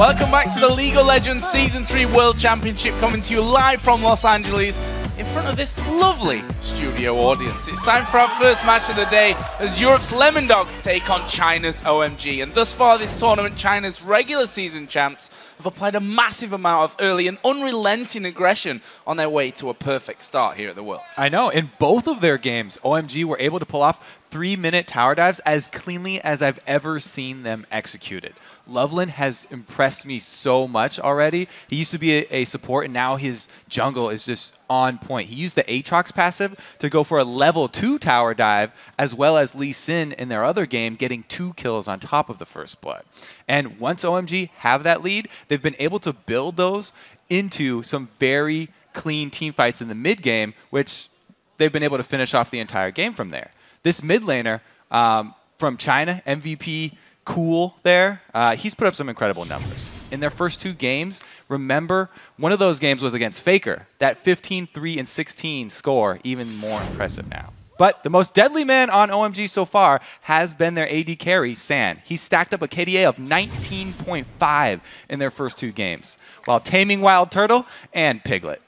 Welcome back to the League of Legends Season 3 World Championship, coming to you live from Los Angeles in front of this lovely studio audience. It's time for our first match of the day as Europe's Lemon Dogs take on China's OMG. And thus far this tournament, China's regular season champs have applied a massive amount of early and unrelenting aggression on their way to a perfect start here at the Worlds. I know, in both of their games, OMG were able to pull off 3-minute tower dives as cleanly as I've ever seen them executed. Loveland has impressed me so much already. He used to be a support, and now his jungle is just on point. He used the Aatrox passive to go for a level 2 tower dive, as well as Lee Sin in their other game getting 2 kills on top of the first blood. And once OMG have that lead, they've been able to build those into some very clean team fights in the mid game, which they've been able to finish off the entire game from there. This mid laner from China, MVP Cool there, he's put up some incredible numbers. In their first 2 games, remember, one of those games was against Faker. That 15, 3, and 16 score, even more impressive now. But the most deadly man on OMG so far has been their AD carry, San. He stacked up a KDA of 19.5 in their first 2 games, while taming Wild Turtle and Piglet.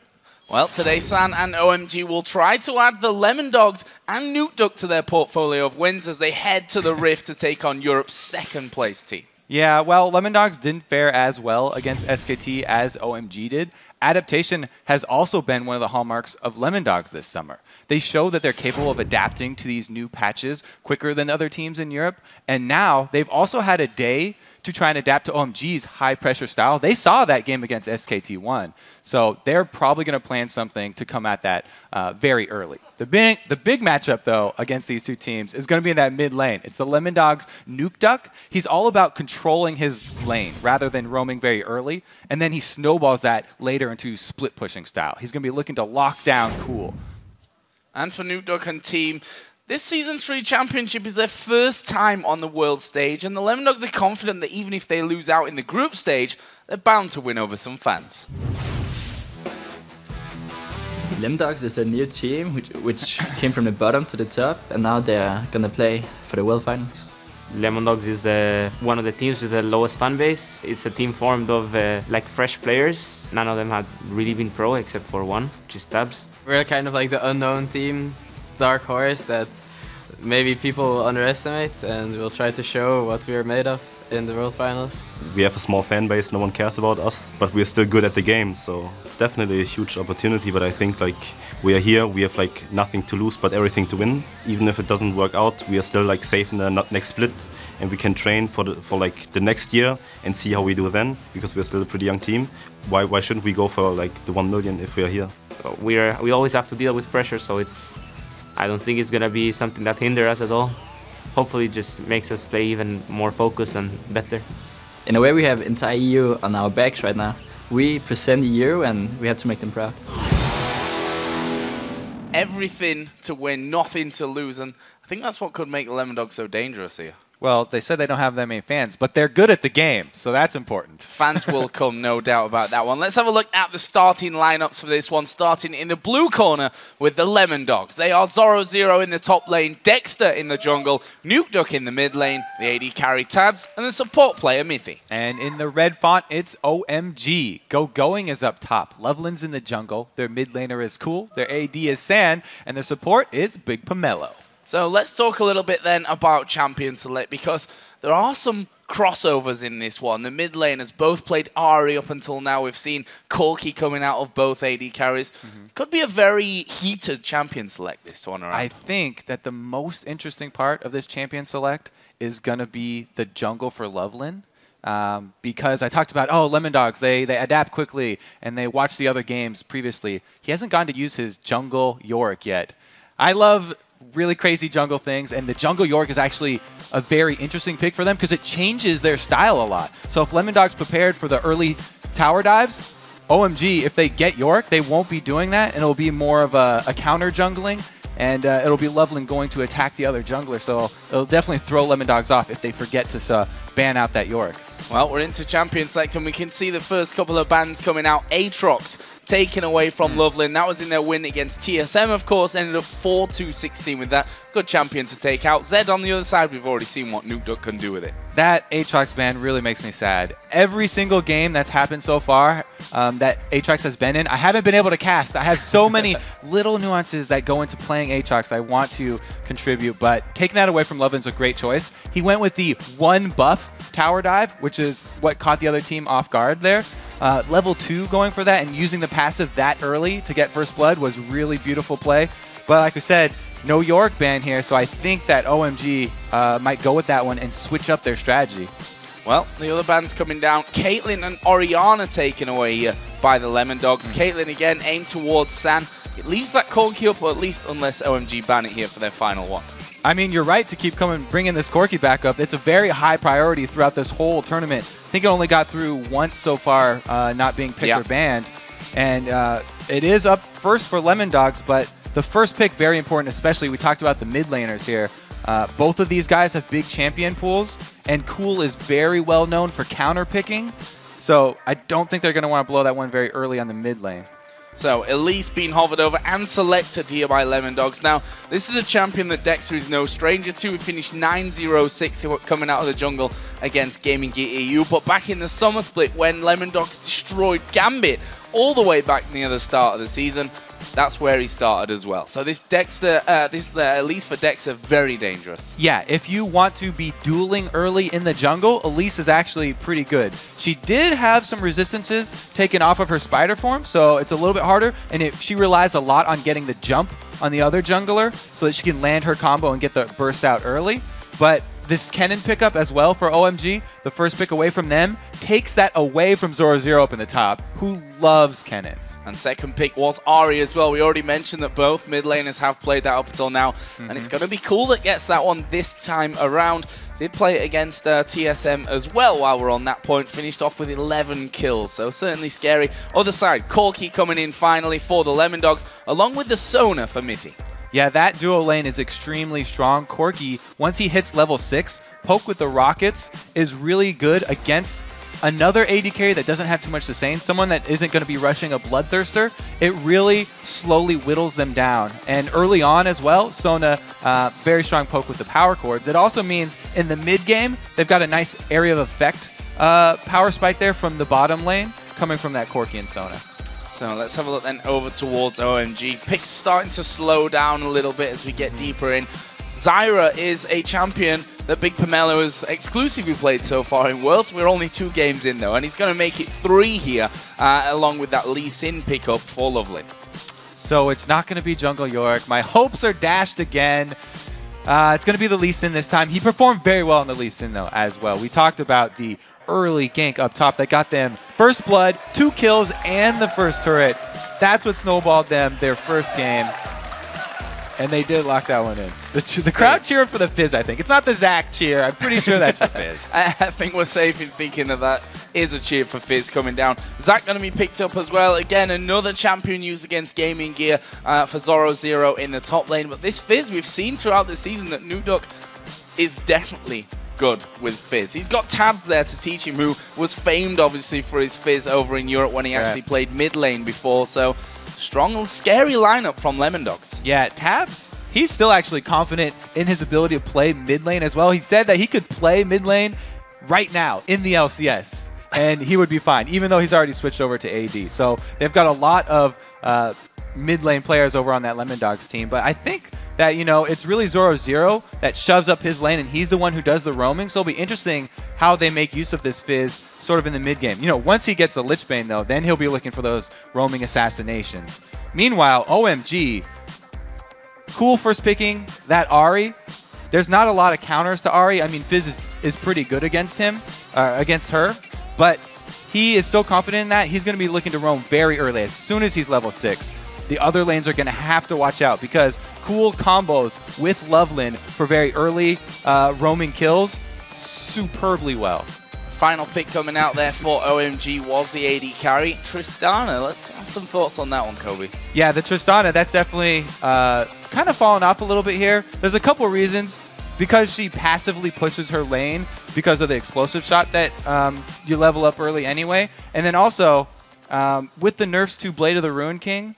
Well, today San and OMG will try to add the Lemon Dogs and Nukeduck to their portfolio of wins as they head to the Rift to take on Europe's second-place team. Yeah, well, Lemon Dogs didn't fare as well against SKT as OMG did. Adaptation has also been one of the hallmarks of Lemon Dogs this summer. They show that they're capable of adapting to these new patches quicker than other teams in Europe, and now they've also had a day to try and adapt to OMG's high-pressure style. They saw that game against SKT1, so they're probably going to plan something to come at that very early. The big matchup, though, against these 2 teams is going to be in that mid lane. It's the Lemon Dogs' Nukeduck. He's all about controlling his lane rather than roaming very early, and then he snowballs that later into split-pushing style. He's going to be looking to lock down Cool. And for Nukeduck and team, this Season 3 Championship is their first time on the world stage, and the Lemon Dogs are confident that even if they lose out in the group stage, they're bound to win over some fans. Lemon Dogs is a new team which came from the bottom to the top, and now they're gonna play for the World Finals. Lemon Dogs is one of the teams with the lowest fan base. It's a team formed of like fresh players. None of them had really been pro except for one, which is Tabs. We're kind of like the unknown team, dark horse that maybe people underestimate, and we'll try to show what we are made of in the World Finals. We have a small fan base, no one cares about us, but we're still good at the game, so it's definitely a huge opportunity. But I think like we are here, we have like nothing to lose but everything to win. Even if it doesn't work out, we are still like safe in the next split, and we can train for like the next year and see how we do then, because we're still a pretty young team. Why shouldn't we go for like the 1 million if we are here? We always have to deal with pressure, so I don't think it's gonna be something that hinders us at all. Hopefully it just makes us play even more focused and better. In a way, we have entire EU on our backs right now. We present the EU and we have to make them proud. Everything to win, nothing to lose, and I think that's what could make the Lemon Dogs so dangerous here. Well, they said they don't have that many fans, but they're good at the game, so that's important. Fans will come, no doubt about that one. Let's have a look at the starting lineups for this one, starting in the blue corner with the Lemon Dogs. They are Zoro in the top lane, Dexter in the jungle, Nukeduck in the mid lane, the AD carry Tabs, and the support player Miffy. And in the red font, it's OMG. Going is up top. Loveland's in the jungle, their mid laner is Cool, their AD is San, and their support is Big Pomelo. So let's talk a little bit then about Champion Select, because there are some crossovers in this one. The mid laners both played Ahri up until now. We've seen Corki coming out of both AD carries. Could be a very heated Champion Select this one around. I think that the most interesting part of this Champion Select is going to be the jungle for Loveland. Because I talked about, Lemon Dogs, they adapt quickly, and they watch the other games previously. He hasn't gone to use his jungle Yorick yet. I love really crazy jungle things, and the jungle Yorick is actually a very interesting pick for them because it changes their style a lot. So if Lemon Dog's prepared for the early tower dives, OMG, if they get Yorick, they won't be doing that, and it'll be more of a counter jungling, and it'll be Loveland going to attack the other jungler. So it'll definitely throw Lemon Dogs off if they forget to ban out that Yorick. Well, we're into Champion Select, and we can see the first couple of bans coming out. Aatrox taken away from Loveland. That was in their win against TSM, of course. Ended up 4-2-16 with that. Good champion to take out. Zed on the other side, we've already seen what Nukeduck can do with it. That Aatrox ban really makes me sad. Every single game that's happened so far that Aatrox has been in, I haven't been able to cast. I have so many little nuances that go into playing Aatrox I want to contribute, but taking that away from Loveland's a great choice. He went with the 1 buff tower dive, which is what caught the other team off guard there. Level 2 going for that and using the passive that early to get first blood was really beautiful play. But like we said, no York ban here, so I think that OMG might go with that one and switch up their strategy. Well, the other bands coming down. Caitlyn and Oriana taken away here by the Lemondogs. Caitlyn again aimed towards San. It leaves that Corki up, or at least unless OMG ban it here for their final one. I mean, you're right to keep bringing this Corki back up. It's a very high priority throughout this whole tournament. I think it only got through once so far, not being picked or banned. And it is up first for Lemondogs, but the first pick, very important, especially we talked about the mid laners here. Both of these guys have big champion pools, and Cool is very well known for counter picking. So I don't think they're going to want to blow that one very early on the mid lane. So Elise being hovered over and selected here by Lemondogs. Now, this is a champion that Dexter is no stranger to. We finished 9-0-6 coming out of the jungle against Gaming Gear EU. But back in the summer split, when Lemondogs destroyed Gambit all the way back near the start of the season, that's where he started as well. So this Dexter, Elise for Dexter, very dangerous. Yeah, if you want to be dueling early in the jungle, Elise is actually pretty good. She did have some resistances taken off of her spider form, so it's a little bit harder, and she relies a lot on getting the jump on the other jungler so that she can land her combo and get the burst out early. But this Kennen pickup as well for OMG, the first pick away from them, takes that away from Zoro up in the top, who loves Kennen. And second pick was Ahri as well. We already mentioned that both mid laners have played that up until now. And it's going to be cool that gets that one this time around. Did play it against TSM as well while we're on that point. Finished off with 11 kills, so certainly scary. Other side, Corki coming in finally for the Lemondogs, along with the Sona for Mithy. Yeah, that duo lane is extremely strong. Corki, once he hits level 6, poke with the rockets is really good against another AD carry that doesn't have too much to say, someone that isn't going to be rushing a Bloodthirster. It really slowly whittles them down. And early on as well, Sona, very strong poke with the power chords. It also means in the mid game, they've got a nice area of effect power spike there from the bottom lane, coming from that Corki and Sona. So let's have a look then over towards OMG. Picks starting to slow down a little bit as we get deeper in. Zyra is a champion that Big Pomelo has exclusively played so far in Worlds. We're only 2 games in though, and he's going to make it 3 here, along with that Lee Sin pickup for Loveland. So it's not going to be Jungle York. My hopes are dashed again. It's going to be the Lee Sin this time. He performed very well in the Lee Sin though as well. We talked about the early gank up top that got them first blood, 2 kills, and the first turret. That's what snowballed them their first game. And they did lock that one in. The crowd cheering for the Fizz, I think. It's not the Zach cheer. I'm pretty sure that's for Fizz. I think we're safe in thinking that is a cheer for Fizz coming down. Zach going to be picked up as well. Again, another champion used against Gaming Gear for Zoro in the top lane. But this Fizz, we've seen throughout the season that Nukeduck is definitely good with Fizz. He's got Tabs there to teach him, who was famed, obviously, for his Fizz over in Europe when he actually played mid lane before. So strong, scary lineup from Lemondogs. Yeah, Tabs, he's still actually confident in his ability to play mid lane as well. He said that he could play mid lane right now in the LCS, and he would be fine, even though he's already switched over to AD. So they've got a lot of mid lane players over on that Lemondogs team. But I think that, you know, it's really Zoro that shoves up his lane, and he's the one who does the roaming. So it'll be interesting how they make use of this Fizz sort of in the mid game. You know, once he gets the Lich Bane, though, then he'll be looking for those roaming assassinations. Meanwhile, OMG, cool first picking that Ahri. There's not a lot of counters to Ahri. I mean, Fizz is pretty good against him, against her, but he is so confident in that he's going to be looking to roam very early. As soon as he's level 6, the other lanes are going to have to watch out, because cool combos with Loveland for very early roaming kills superbly well. Final pick coming out there for OMG was the AD carry, Tristana. Let's have some thoughts on that one, Kobe. Yeah, the Tristana, that's definitely kind of fallen off a little bit here. There's a couple reasons. because she passively pushes her lane because of the explosive shot that you level up early anyway. And then also, with the nerfs to Blade of the Ruined King,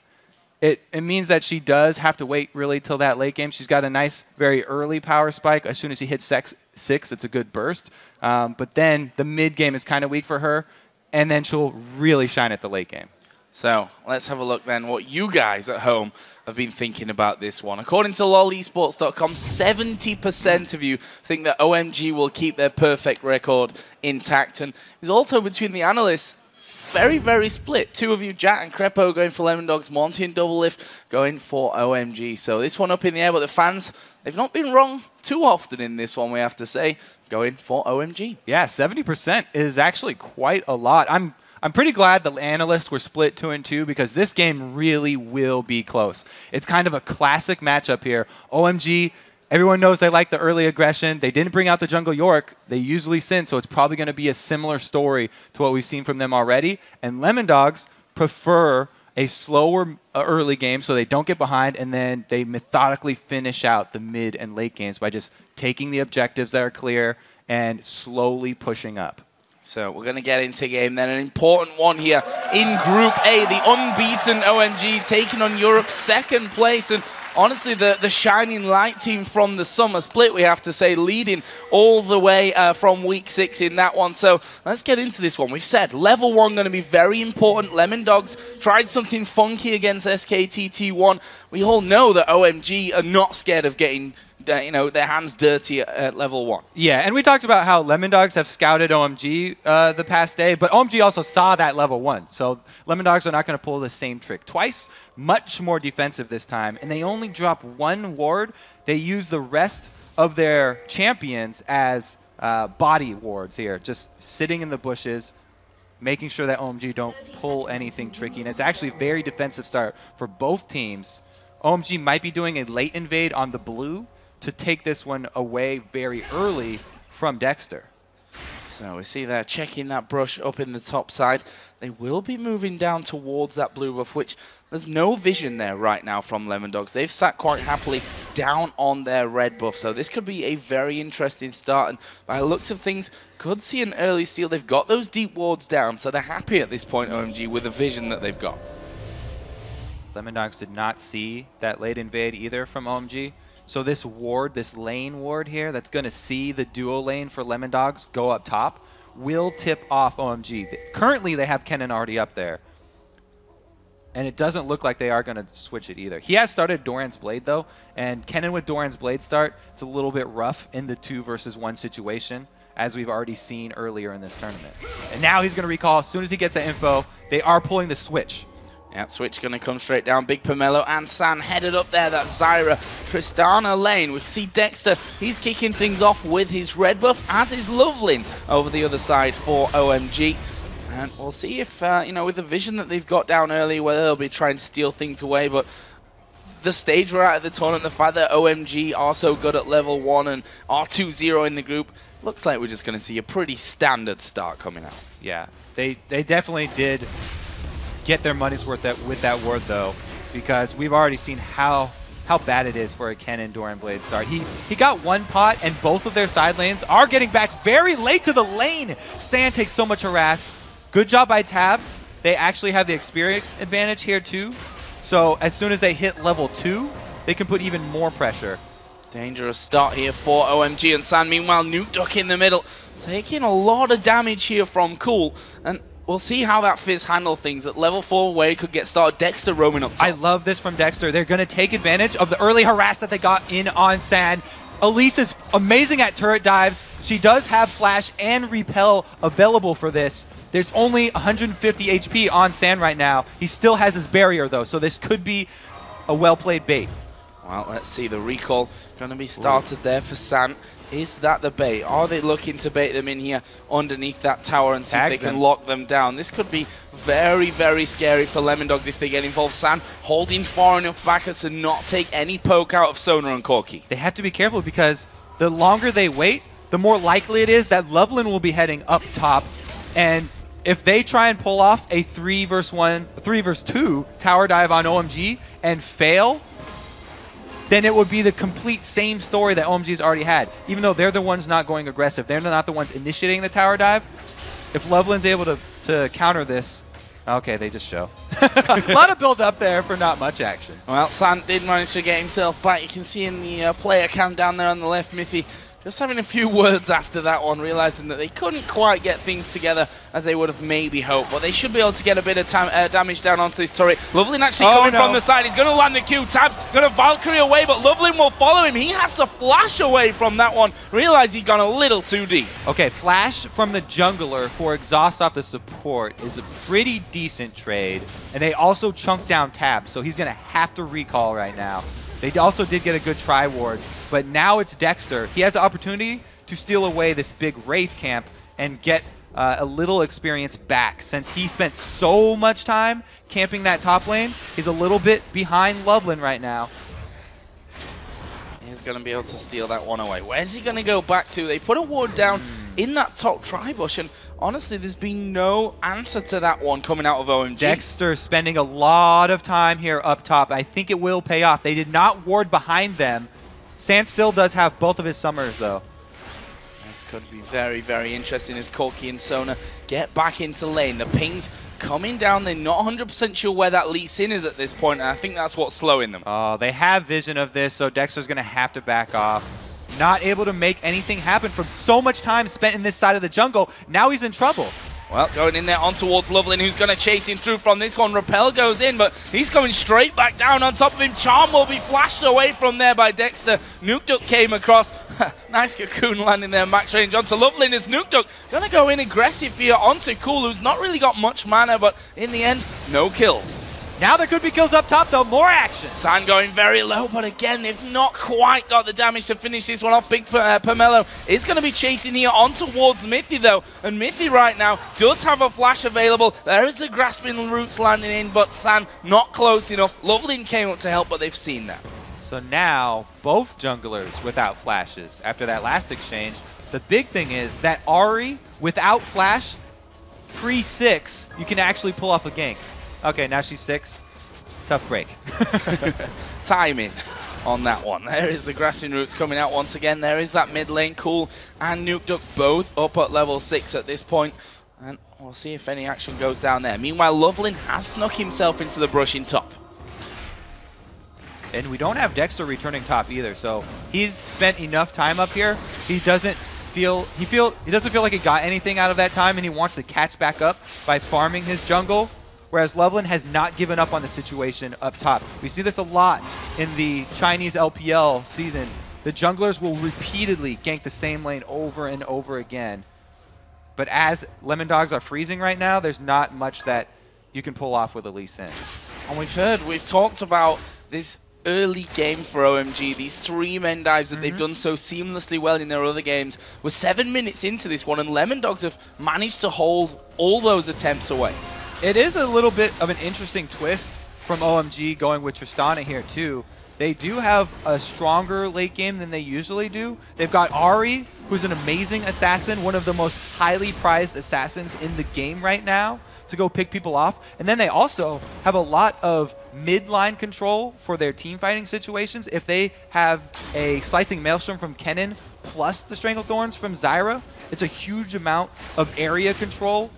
it means that she does have to wait really till that late game. She's got a nice, very early power spike. As soon as she hits 6, it's a good burst. But then the mid game is kind of weak for her, and then she'll really shine at the late game. So let's have a look then what you guys at home have been thinking about this one. According to lolesports.com, 70% of you think that OMG will keep their perfect record intact. And it's also between the analysts, very, very split. Two of you, Jack and Crepo, going for Lemondogs. Monty and Doublelift going for OMG. So this one up in the air, but the fans, they've not been wrong too often in this one, we have to say, going for OMG. Yeah, 70% is actually quite a lot. I'm pretty glad the analysts were split 2-2 because this game really will be close. It's kind of a classic matchup here. OMG, everyone knows they like the early aggression. They didn't bring out the Jungle York. They usually sin, so it's probably going to be a similar story to what we've seen from them already. And Lemondogs prefer a slower early game so they don't get behind, and then they methodically finish out the mid and late games by just taking the objectives that are clear and slowly pushing up. So we're going to get into game then. An important one here in Group A. The unbeaten OMG taking on Europe's second place. And honestly, the shining light team from the summer split, we have to say, leading all the way from week 6 in that one. So let's get into this one. We've said level 1 going to be very important. Lemondogs tried something funky against SKTT1. We all know that OMG are not scared of getting their hands dirty at level 1. Yeah, and we talked about how Lemondogs have scouted OMG the past day, but OMG also saw that level 1. So Lemondogs are not going to pull the same trick twice. Much more defensive this time, and they only drop 1 ward. They use the rest of their champions as body wards here, just sitting in the bushes, making sure that OMG don't pull anything tricky. And it's actually a very defensive start for both teams. OMG might be doing a late invade on the blue to take this one away very early from Dexter. So we see they're checking that brush up in the top side. They will be moving down towards that blue buff, which there's no vision there right now from Lemondogs. They've sat quite happily down on their red buff. So this could be a very interesting start. And by the looks of things, could see an early steal. They've got those deep wards down, so they're happy at this point, OMG, with the vision that they've got. Lemondogs did not see that late invade either from OMG. So this ward, this lane ward here, that's going to see the duo lane for Lemondogs go up top, will tip off OMG. Currently, they have Kennen already up there. And it doesn't look like they are going to switch it either. He has started Doran's Blade, though. And Kennen with Doran's Blade start, it's a little bit rough in the 2 versus 1 situation, as we've already seen earlier in this tournament. And now he's going to recall. As soon as he gets that info, they are pulling the switch. Yeah, switch going to come straight down. Big Pomelo and San headed up there. That's Zyra, Tristana lane. We see Dexter. He's kicking things off with his red buff, as is Lovelin over the other side for OMG. And we'll see if, with the vision that they've got down early, whether they'll be trying to steal things away. But the stage we're at the tournament, the fact that OMG are so good at level 1 and are 2-0 in the group, looks like we're just going to see a pretty standard start coming out. Yeah, they definitely did get their money's worth with that ward, though, because we've already seen how bad it is for a Kennen Doran Blade start. He got 1 pot, and both of their side lanes are getting back very late to the lane. San takes so much harass. Good job by Tabs. They actually have the experience advantage here, too. So as soon as they hit level 2, they can put even more pressure. Dangerous start here for OMG and San. Meanwhile, Nuke Duck in the middle, taking a lot of damage here from Cool. And we'll see how that Fizz handle things at level 4, where he could get started. Dexter roaming up top. I love this from Dexter. They're going to take advantage of the early harass that they got in on San. Elise is amazing at turret dives. She does have Flash and Repel available for this. There's only 150 HP on San right now. He still has his barrier, though, so this could be a well-played bait. Well, let's see. The recall going to be started there for San. Is that the bait? Are they looking to bait them in here underneath that tower and see if they can lock them down? This could be very, very scary for Lemondogs if they get involved. San holding far enough back as to not take any poke out of Sona and Corki. They have to be careful because the longer they wait, the more likely it is that Lovelin will be heading up top. And if they try and pull off a 3 versus 2 tower dive on OMG and fail, then it would be the complete same story that OMG's already had. Even though they're the ones not going aggressive, they're not the ones initiating the tower dive. If Loveland's able to counter this, okay, they just show. A lot of build up there for not much action. Well, San did manage to get himself back. You can see in the player cam down there on the left, Mithy just having a few words after that one, realizing that they couldn't quite get things together as they would have maybe hoped. But they should be able to get a bit of damage down onto this turret. Lovelin actually coming from the side. He's going to land the Q. Tabs going to Valkyrie away, but Lovelin will follow him. He has to flash away from that one. Realize he's gone a little too deep. Okay, flash from the jungler for exhaust off the support is a pretty decent trade. And they also chunk down Tabs, so he's going to have to recall right now. They also did get a good try ward, but now it's Dexter. He has the opportunity to steal away this big Wraith camp and get a little experience back. Since he spent so much time camping that top lane, he's a little bit behind Loveland right now. He's going to be able to steal that one away. Where's he going to go back to? They put a ward down in that top tri-bush, and honestly, there's been no answer to that one coming out of OMG. Dexter spending a lot of time here up top. I think it will pay off. They did not ward behind them. Sand still does have both of his summers, though. This could be very, very interesting as Corki and Sona get back into lane. The ping's coming down. They're not 100% sure where that Lee Sin is at this point, and I think that's what's slowing them. Oh, they have vision of this, so Dexter's going to have to back off. Not able to make anything happen from so much time spent in this side of the jungle. Now he's in trouble. Well, going in there on towards Lovelin, who's going to chase him through from this one. Repel goes in, but he's coming straight back down on top of him. Charm will be flashed away from there by Dexter. Nukeduck came across. Nice cocoon landing there, max range onto Lovelin as Nukeduck going to go in aggressive here onto Cool, who's not really got much mana, but in the end, no kills. Now there could be kills up top, though. More action. San going very low, but again, they've not quite got the damage to finish this one off. Big Pomelo is going to be chasing here on towards Mithy, though. And Mithy right now does have a flash available. There is a grasping roots landing in, but San not close enough. Lovelin came up to help, but they've seen that. So now, both junglers without flashes after that last exchange. The big thing is that Ahri, without flash, pre-6, you can actually pull off a gank. Okay, now she's 6. Tough break. Timing on that one. There is the grassing roots coming out once again. There is that mid lane. Cool and Nukeduck both up at level 6 at this point. And we'll see if any action goes down there. Meanwhile, Lovelin has snuck himself into the brush in top. And we don't have Dexter returning top either, so he's spent enough time up here. He doesn't feel like he got anything out of that time, and he wants to catch back up by farming his jungle. Whereas Loveland has not given up on the situation up top. We see this a lot in the Chinese LPL season. The junglers will repeatedly gank the same lane over and over again. But as Lemon Dogs are freezing right now, there's not much that you can pull off with a Lee Sin. And we've talked about this early game for OMG, these 3 men dives that they've done so seamlessly well in their other games. We're 7 minutes into this one, and Lemon Dogs have managed to hold all those attempts away. It is a little bit of an interesting twist from OMG going with Tristana here too. They do have a stronger late game than they usually do. They've got Ahri, who's an amazing assassin, one of the most highly prized assassins in the game right now, to go pick people off. And then they also have a lot of mid-line control for their team fighting situations. If they have a Slicing Maelstrom from Kennen plus the Stranglethorns from Zyra, it's a huge amount of area control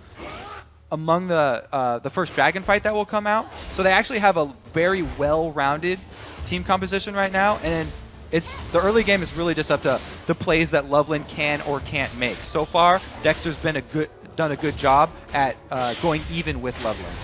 among the first dragon fight that will come out. So they actually have a very well-rounded team composition right now, and the early game is really just up to the plays that Loveland can or can't make. So far, Dexter's been done a good job at going even with Loveland.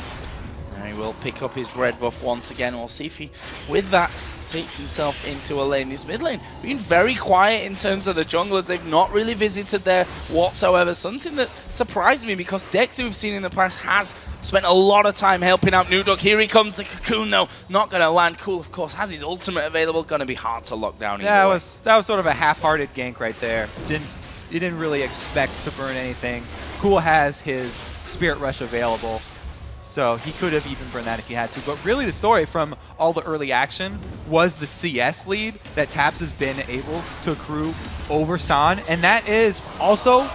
And he will pick up his red buff once again. We'll see if he, with that, takes himself into a lane. This mid lane been very quiet in terms of the junglers. They've not really visited there whatsoever. Something that surprised me, because Dex, who we've seen in the past, has spent a lot of time helping out Nukeduck. Here he comes, the cocoon though, not going to land. Cool, of course, has his ultimate available. Going to be hard to lock down. Yeah, that was sort of a half-hearted gank right there. You didn't really expect to burn anything. Cool has his Spirit Rush available, so he could have even burned that if he had to. But really the story from all the early action was the CS lead that Tabs has been able to accrue over San, and that is also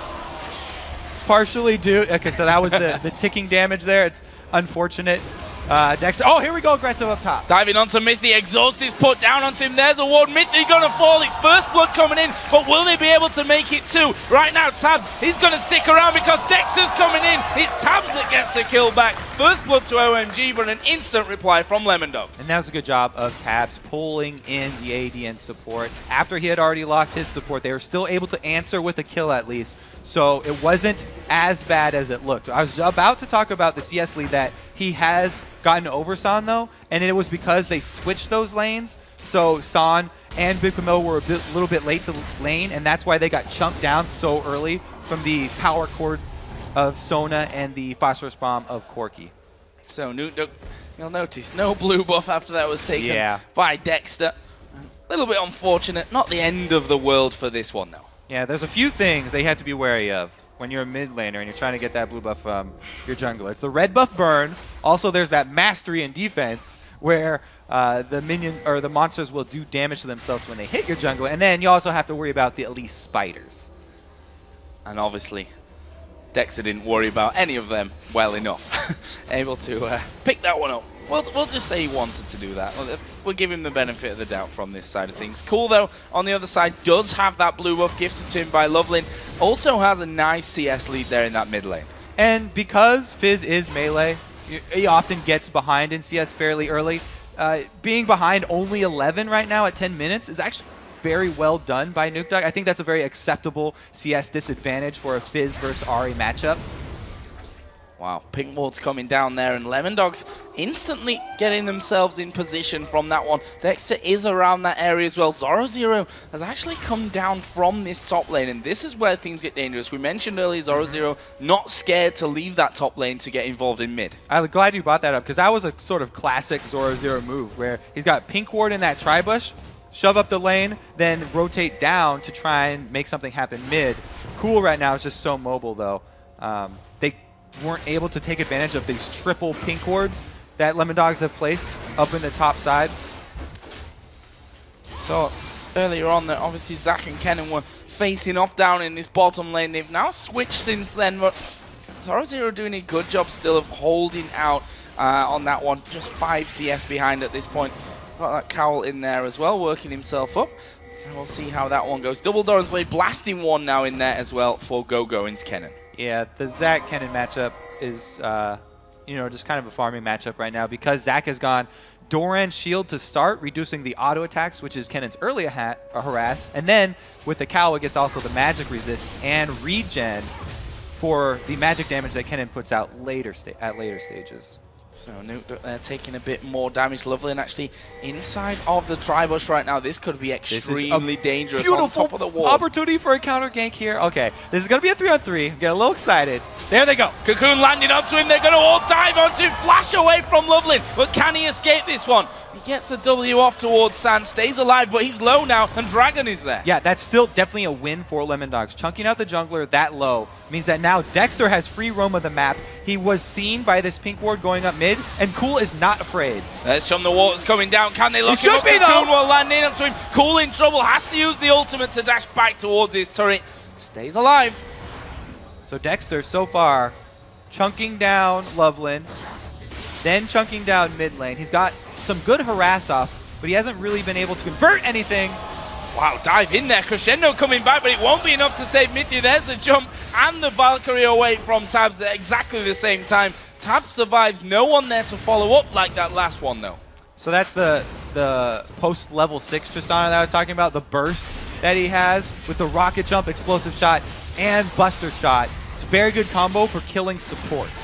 partially due... Okay, so that was the ticking damage there. It's unfortunate. Dexter. Oh, here we go, aggressive up top. Diving onto Mithy, exhaust is put down onto him. There's a ward. Mithy gonna fall. It's first blood coming in, but will they be able to make it too? Right now, Tabs, he's gonna stick around because Dexter's coming in. It's Tabs that gets the kill back. First blood to OMG, but an instant reply from Lemondogs. And that was a good job of Tabs pulling in the AD and support. After he had already lost his support, they were still able to answer with a kill at least. So it wasn't as bad as it looked. I was about to talk about the CS lead that he has gotten over San though, and it was because they switched those lanes. So San and Big Camille were a little bit late to lane, and that's why they got chunked down so early from the power chord of Sona and the phosphorus bomb of Corki. So you'll notice no blue buff after that was taken by Dexter. A little bit unfortunate. Not the end of the world for this one though. Yeah, there's a few things that you have to be wary of when you're a mid laner and you're trying to get that blue buff from your jungler. It's the red buff burn. Also, there's that mastery in defense where the minion or the monsters will do damage to themselves when they hit your jungler. And then you also have to worry about the elite spiders. And obviously, Dexter didn't worry about any of them well enough. Able to pick that one up. We'll just say he wanted to do that. We'll give him the benefit of the doubt from this side of things. Cool, though, on the other side, does have that blue buff gifted to him by Lovelin. Also has a nice CS lead there in that mid lane. And because Fizz is melee, he often gets behind in CS fairly early. Being behind only 11 right now at 10 minutes is actually very well done by Nukedog. I think that's a very acceptable CS disadvantage for a Fizz versus Ahri matchup. Wow, pink ward's coming down there, and Lemondogs instantly getting themselves in position from that one. Dexter is around that area as well. Zoro has actually come down from this top lane, and this is where things get dangerous. We mentioned earlier Zoro not scared to leave that top lane to get involved in mid. I'm glad you brought that up, because that was a sort of classic Zoro move, where he's got pink ward in that tri-bush, shove up the lane, then rotate down to try and make something happen mid. Cool right now is just so mobile, though. They weren't able to take advantage of these triple pink wards that Lemondogs have placed up in the top side. So earlier on, that obviously Zach and Kennen were facing off down in this bottom lane. They've now switched since then, but Zoro doing a good job still of holding out on that one. Just 5 CS behind at this point. Got that Cowl in there as well, working himself up. And we'll see how that one goes. Double Doran's Blade blasting one now in there as well for Go-Going's Kennen. Yeah, the Zach-Kennen matchup is, just kind of a farming matchup right now because Zach has gone Doran shield to start, reducing the auto attacks, which is Kennen's early harass. And then with the Cowl, it gets also the magic resist and regen for the magic damage that Kennen puts out at later stages. So Nuke taking a bit more damage. Lovely, and actually inside of the tri-bush right now, this could be extremely dangerous on top of the wall. Opportunity for a counter gank here. Okay, this is going to be a 3-on-3. Get a little excited. There they go. Cocoon landing onto him. They're going to all dive onto him. Flash away from Lovelin, but can he escape this one? He gets the W off towards San, stays alive, but he's low now, and Dragon is there. Yeah, that's still definitely a win for Lemondogs. Chunking out the jungler that low means that now Dexter has free roam of the map. He was seen by this pink ward going up mid, and Cool is not afraid. There's Shun the Waters coming down. Can they lock him up? Cocoon will land in onto him. Cool in trouble. Has to use the ultimate to dash back towards his turret. Stays alive. So Dexter, so far, chunking down Lovelin, then chunking down mid lane. He's got some good harass off, but he hasn't really been able to convert anything. Wow, dive in there. Crescendo coming back, but it won't be enough to save Mithy. There's the jump and the Valkyrie away from Tabs at exactly the same time. Tabs survives. No one there to follow up like that last one, though. So that's the post-level 6 Tristana that I was talking about, the burst that he has with the rocket jump, explosive shot, and buster shot. It's a very good combo for killing supports.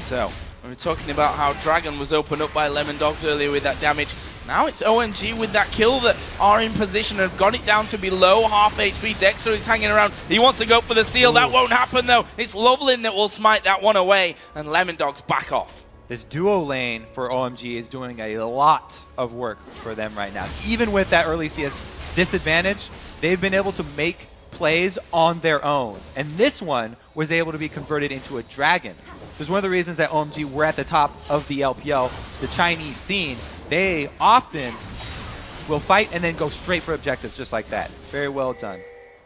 So, we were talking about how Dragon was opened up by Lemondogs earlier with that damage. Now it's OMG with that kill that are in position and have got it down to below half HP. Dexter is hanging around. He wants to go for the steal. That won't happen, though. It's Lovelin that will smite that one away, and Lemondogs back off. This duo lane for OMG is doing a lot of work for them right now. Even with that early CS disadvantage, they've been able to make plays on their own. And this one was able to be converted into a dragon. Because one of the reasons that OMG were at the top of the LPL, the Chinese scene, they often will fight and then go straight for objectives just like that. Very well done.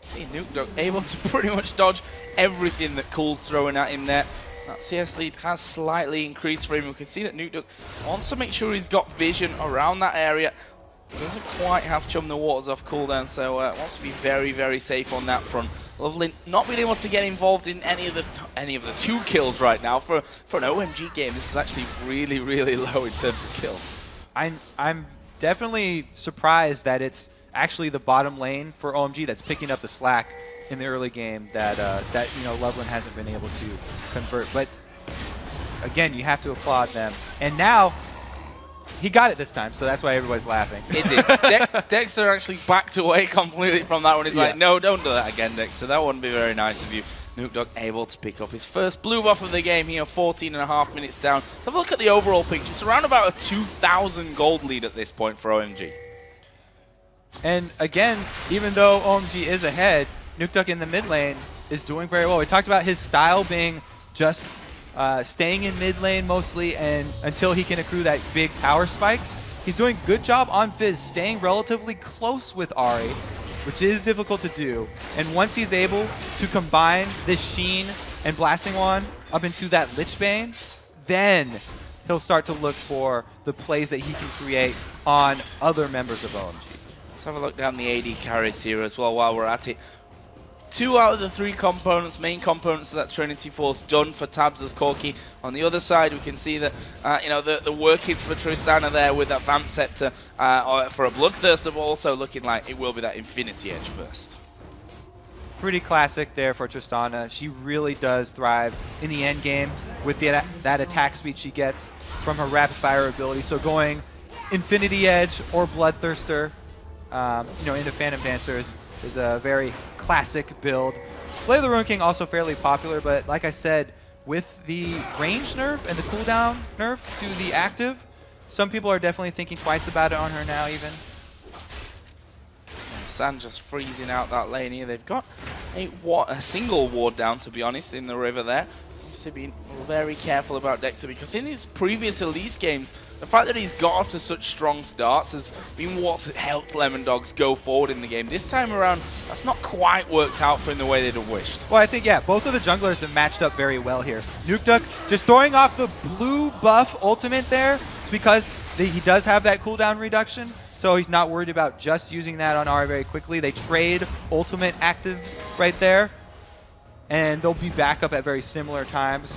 See Nuke able to pretty much dodge everything that Cool's throwing at him there. That CS lead has slightly increased for him. We can see that Nukeduck wants to make sure he's got vision around that area. He doesn't quite have Chum the Waters off cooldown, so wants to be very, very safe on that front. Lovely not being able to get involved in any of the 2 kills right now. For an OMG game, this is actually really, really low in terms of kills. I'm definitely surprised that it's actually the bottom lane for OMG that's picking up the slack in the early game that Loveland hasn't been able to convert. But again, you have to applaud them. And now he got it this time, so that's why everybody's laughing. It did. Dexter actually backed away completely from that one. He's like, no, don't do that again, Dexter. That wouldn't be very nice of you. Nukeduck able to pick up his first blue buff of the game here, 14.5 minutes down. Let's have a look at the overall picture. It's around about a 2,000 gold lead at this point for OMG. And again, even though OMG is ahead, Nukeduck in the mid lane is doing very well. We talked about his style being just staying in mid lane mostly, and until he can accrue that big power spike. He's doing a good job on Fizz, staying relatively close with Ahri, which is difficult to do. And once he's able to combine this Sheen and Blasting Wand up into that Lich Bane, then he'll start to look for the plays that he can create on other members of OMG. Let's have a look down the AD carries here as well while we're at it. 2 out of the 3 components, main components of that Trinity Force done for Tabs as Corki. On the other side, we can see that the workings for Tristana there with that Vamp Scepter for a Bloodthirster, but also looking like it will be that Infinity Edge first. Pretty classic there for Tristana. She really does thrive in the end game with that attack speed she gets from her rapid fire ability. So going Infinity Edge or Bloodthirster, into Phantom Dancer is a very classic build. Slay the Ruin King also fairly popular, but like I said, with the range nerf and the cooldown nerf to the active, some people are definitely thinking twice about it on her now even. Sand just freezing out that lane here. They've got a single ward down, to be honest, in the river there. Obviously being very careful about Dexter, because in his previous Elise games, the fact that he's got off to such strong starts has been what's helped Lemondogs go forward in the game. This time around, that's not quite worked out for him the way they'd have wished. Well, I think, yeah, both of the junglers have matched up very well here. Nukeduck just throwing off the blue buff ultimate there. It's because he does have that cooldown reduction, so he's not worried about just using that on Ahri very quickly. They trade ultimate actives right there, and they'll be back up at very similar times.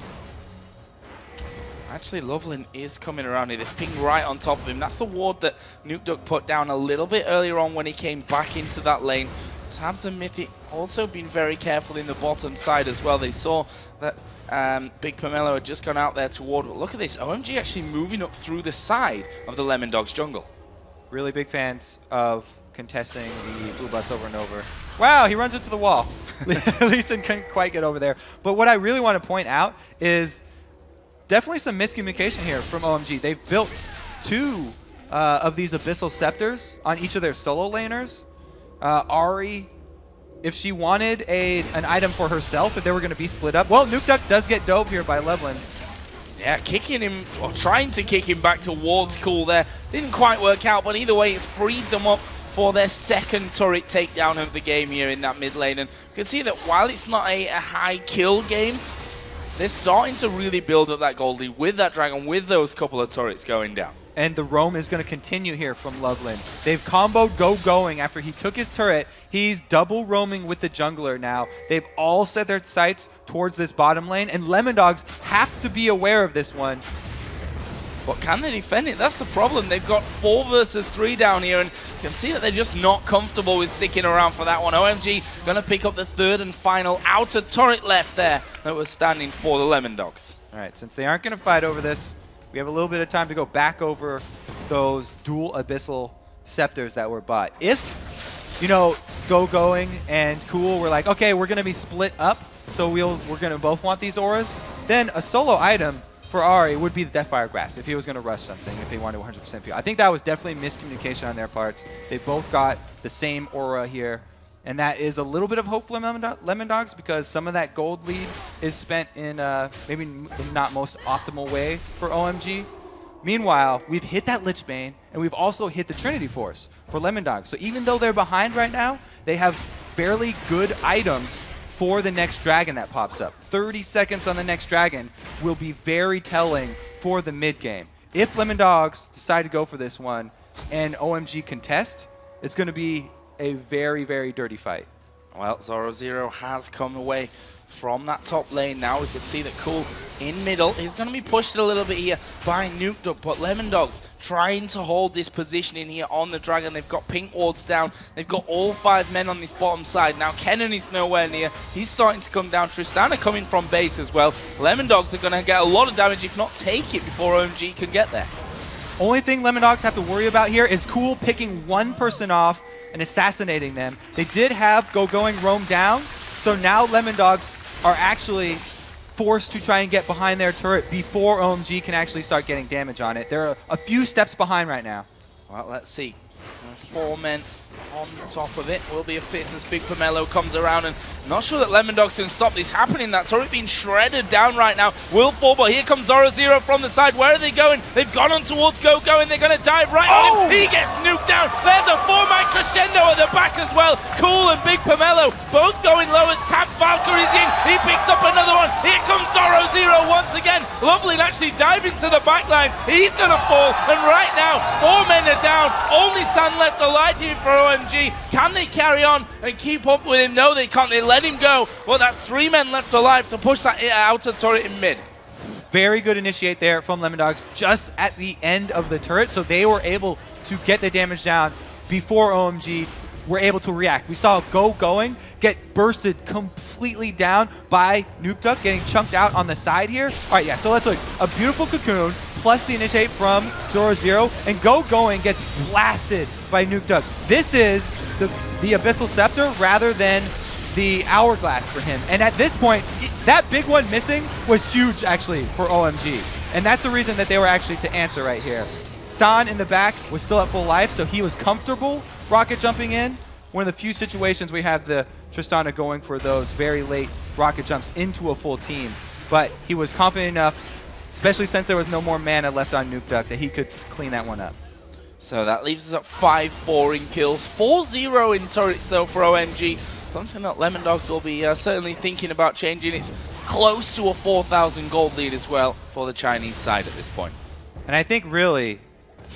Actually, Loveland is coming around here. They're pinged right on top of him. That's the ward that Nukeduck put down a little bit earlier on when he came back into that lane. Tabs and Mythic also been very careful in the bottom side as well. They saw that Big Pomelo had just gone out there toward. But look at this. OMG actually moving up through the side of the Lemondogs jungle. Really big fans of contesting the blue buffs over and over. Wow, he runs into the wall. Leeson couldn't quite get over there. But what I really want to point out is definitely some miscommunication here from OMG. They've built 2 of these Abyssal Scepters on each of their solo laners. Ahri, if she wanted an item for herself, if they were going to be split up. Well, Nukeduck does get dove here by Loveland. Yeah, kicking him, or trying to kick him back towards Cool there. Didn't quite work out, but either way, it's freed them up for their second turret takedown of the game here in that mid lane. And you can see that while it's not a high kill game, they're starting to really build up that gold lead with that dragon, with those couple of turrets going down. And the roam is going to continue here from Loveland. They've comboed going after he took his turret. He's double roaming with the jungler now. They've all set their sights towards this bottom lane, and Lemondogs have to be aware of this one. But can they defend it? That's the problem. They've got 4 versus 3 down here, and you can see that they're just not comfortable with sticking around for that one. OMG going to pick up the 3rd and final outer turret left there that was standing for the Lemondogs. All right, since they aren't going to fight over this, we have a little bit of time to go back over those dual Abyssal Scepters that were bought. If, Going and Cool were like, okay, we're going to be split up, so we're going to both want these auras, then a solo item for Ahri would be the Deathfire Grasp if he was going to rush something, if they wanted 100% pure. I think that was definitely miscommunication on their parts. They both got the same aura here, and that is a little bit of hope for Lemondogs because some of that gold lead is spent in maybe not most optimal way for OMG. Meanwhile, we've hit that Lich Bane, and we've also hit the Trinity Force for Lemondogs. So even though they're behind right now, they have fairly good items for the next dragon that pops up. 30 seconds on the next dragon will be very telling for the mid game. If Lemon Dogs decide to go for this one and OMG contest, it's going to be a very, very dirty fight. Well, Zoro0 has come away from that top lane now. We can see that Cool in middle. He's going to be pushed a little bit here by NukeDuck, but Lemon Dogs trying to hold this position in here on the Dragon. They've got pink wards down. They've got all 5 men on this bottom side. Now Kennen is nowhere near. He's starting to come down. Tristana coming from base as well. Lemon Dogs are going to get a lot of damage, if not take it, before OMG can get there. Only thing Lemon Dogs have to worry about here is Cool picking one person off and assassinating them. They did have going roam down, so now Lemon Dogs are actually forced to try and get behind their turret before OMG can actually start getting damage on it. They're a few steps behind right now. Well, let's see. 4 men on top of it. Will be a 5th as Big Pomelo comes around, and not sure that Lemon Dogs can stop this happening. That turret being shredded down right now. Will fall, but here comes Zoro0 from the side. Where are they going? They've gone on towards Go, and they're going to dive right on him. He gets nuked down. There's a 4-man crescendo at the back as well. Cool and Big Pomelo both going low as Tap Valkyrie's in. He picks up another one. Here comes Zoro0 once again. Lovely actually diving to the back line. He's going to fall, and right now 4 men are down. Only San left alive here for OMG. Can they carry on and keep up with him? No, they can't. They let him go. Well, that's 3 men left alive to push that outer turret in mid. Very good initiate there from Lemon Dogs just at the end of the turret, so they were able to get the damage down before OMG were able to react. We saw going get bursted completely down by NukeDuck, getting chunked out on the side here. All right, yeah, so let's look. A beautiful cocoon plus the initiate from Zoro0, and going gets blasted by NukeDuck. This is the Abyssal Scepter rather than the Hourglass for him. And at this point, that big one missing was huge, actually, for OMG. And that's the reason that they were actually to answer right here. San in the back was still at full life, so he was comfortable rocket jumping in. One of the few situations we have the Tristana going for those very late rocket jumps into a full team. But he was confident enough, especially since there was no more mana left on NukeDuck, that he could clean that one up. So that leaves us at 5-4 in kills, 4-0 in turrets though for OMG. Something that Lemon Dogs will be certainly thinking about changing. It's close to a 4,000 gold lead as well for the Chinese side at this point. And I think really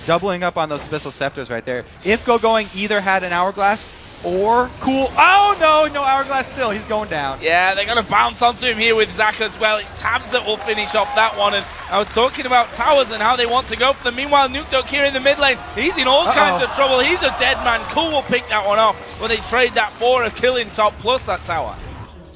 doubling up on those Abyssal Scepters right there. If going either had an Hourglass or Cool. Oh no Hourglass still. He's going down. Yeah, they're going to bounce onto him here with Zach as well. It's Tabs that will finish off that one. And I was talking about towers and how they want to go for them. Meanwhile, NukeDuck here in the mid lane, he's in all kinds of trouble. He's a dead man. Cool will pick that one off, but they trade that for a killing top plus that tower.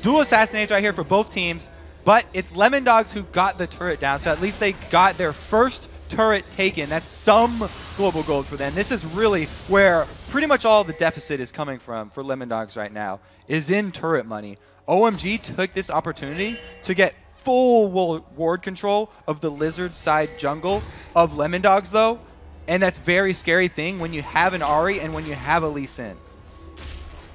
Dual assassinates right here for both teams, but it's Lemon Dogs who got the turret down, so at least they got their first turret taken. That's some global gold for them. This is really where pretty much all the deficit is coming from for Lemon Dogs right now, is in turret money. OMG took this opportunity to get full ward control of the lizard side jungle of Lemon Dogs though, and that's a very scary thing when you have an Ahri and when you have a Lee Sin.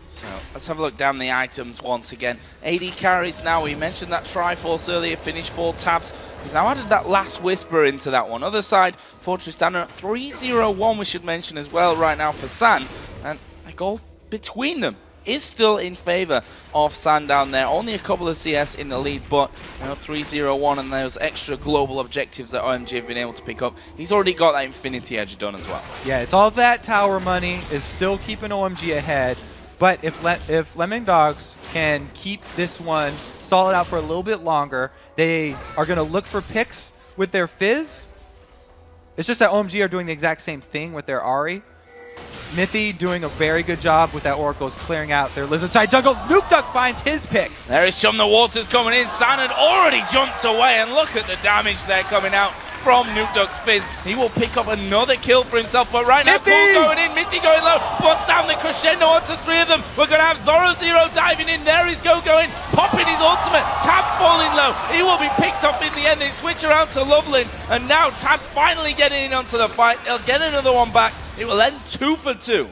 So let's have a look down the items once again. AD carries now. We mentioned that Triforce earlier, finished 4 tabs. He's now added that last Whisper into that one. Other side for Tristana at 3-0-1, we should mention as well right now for San. And a goal between them is still in favor of San down there. Only a couple of CS in the lead, but 3-0-1 and those extra global objectives that OMG have been able to pick up. He's already got that Infinity Edge done as well. Yeah, it's all that tower money is still keeping OMG ahead. But if Lemon Dogs can keep this one solid out for a little bit longer, they are going to look for picks with their Fizz. It's just that OMG are doing the exact same thing with their Ahri. Mithy doing a very good job with that Oracles, clearing out their lizard side jungle. NukeDuck finds his pick. There is Chum the Waters coming in. San had already jumped away, and look at the damage there coming out from NukeDuck's Fizz. He will pick up another kill for himself, but right now, Cool going in, Mithy going low, busts down the crescendo onto 3 of them. We're going to have Zoro0 diving in. There he's going, popping his ultimate. Tab falling low. He will be picked up in the end. They switch around to Loveland, and now Tab's finally getting in onto the fight. They'll get another one back. It will end 2 for 2.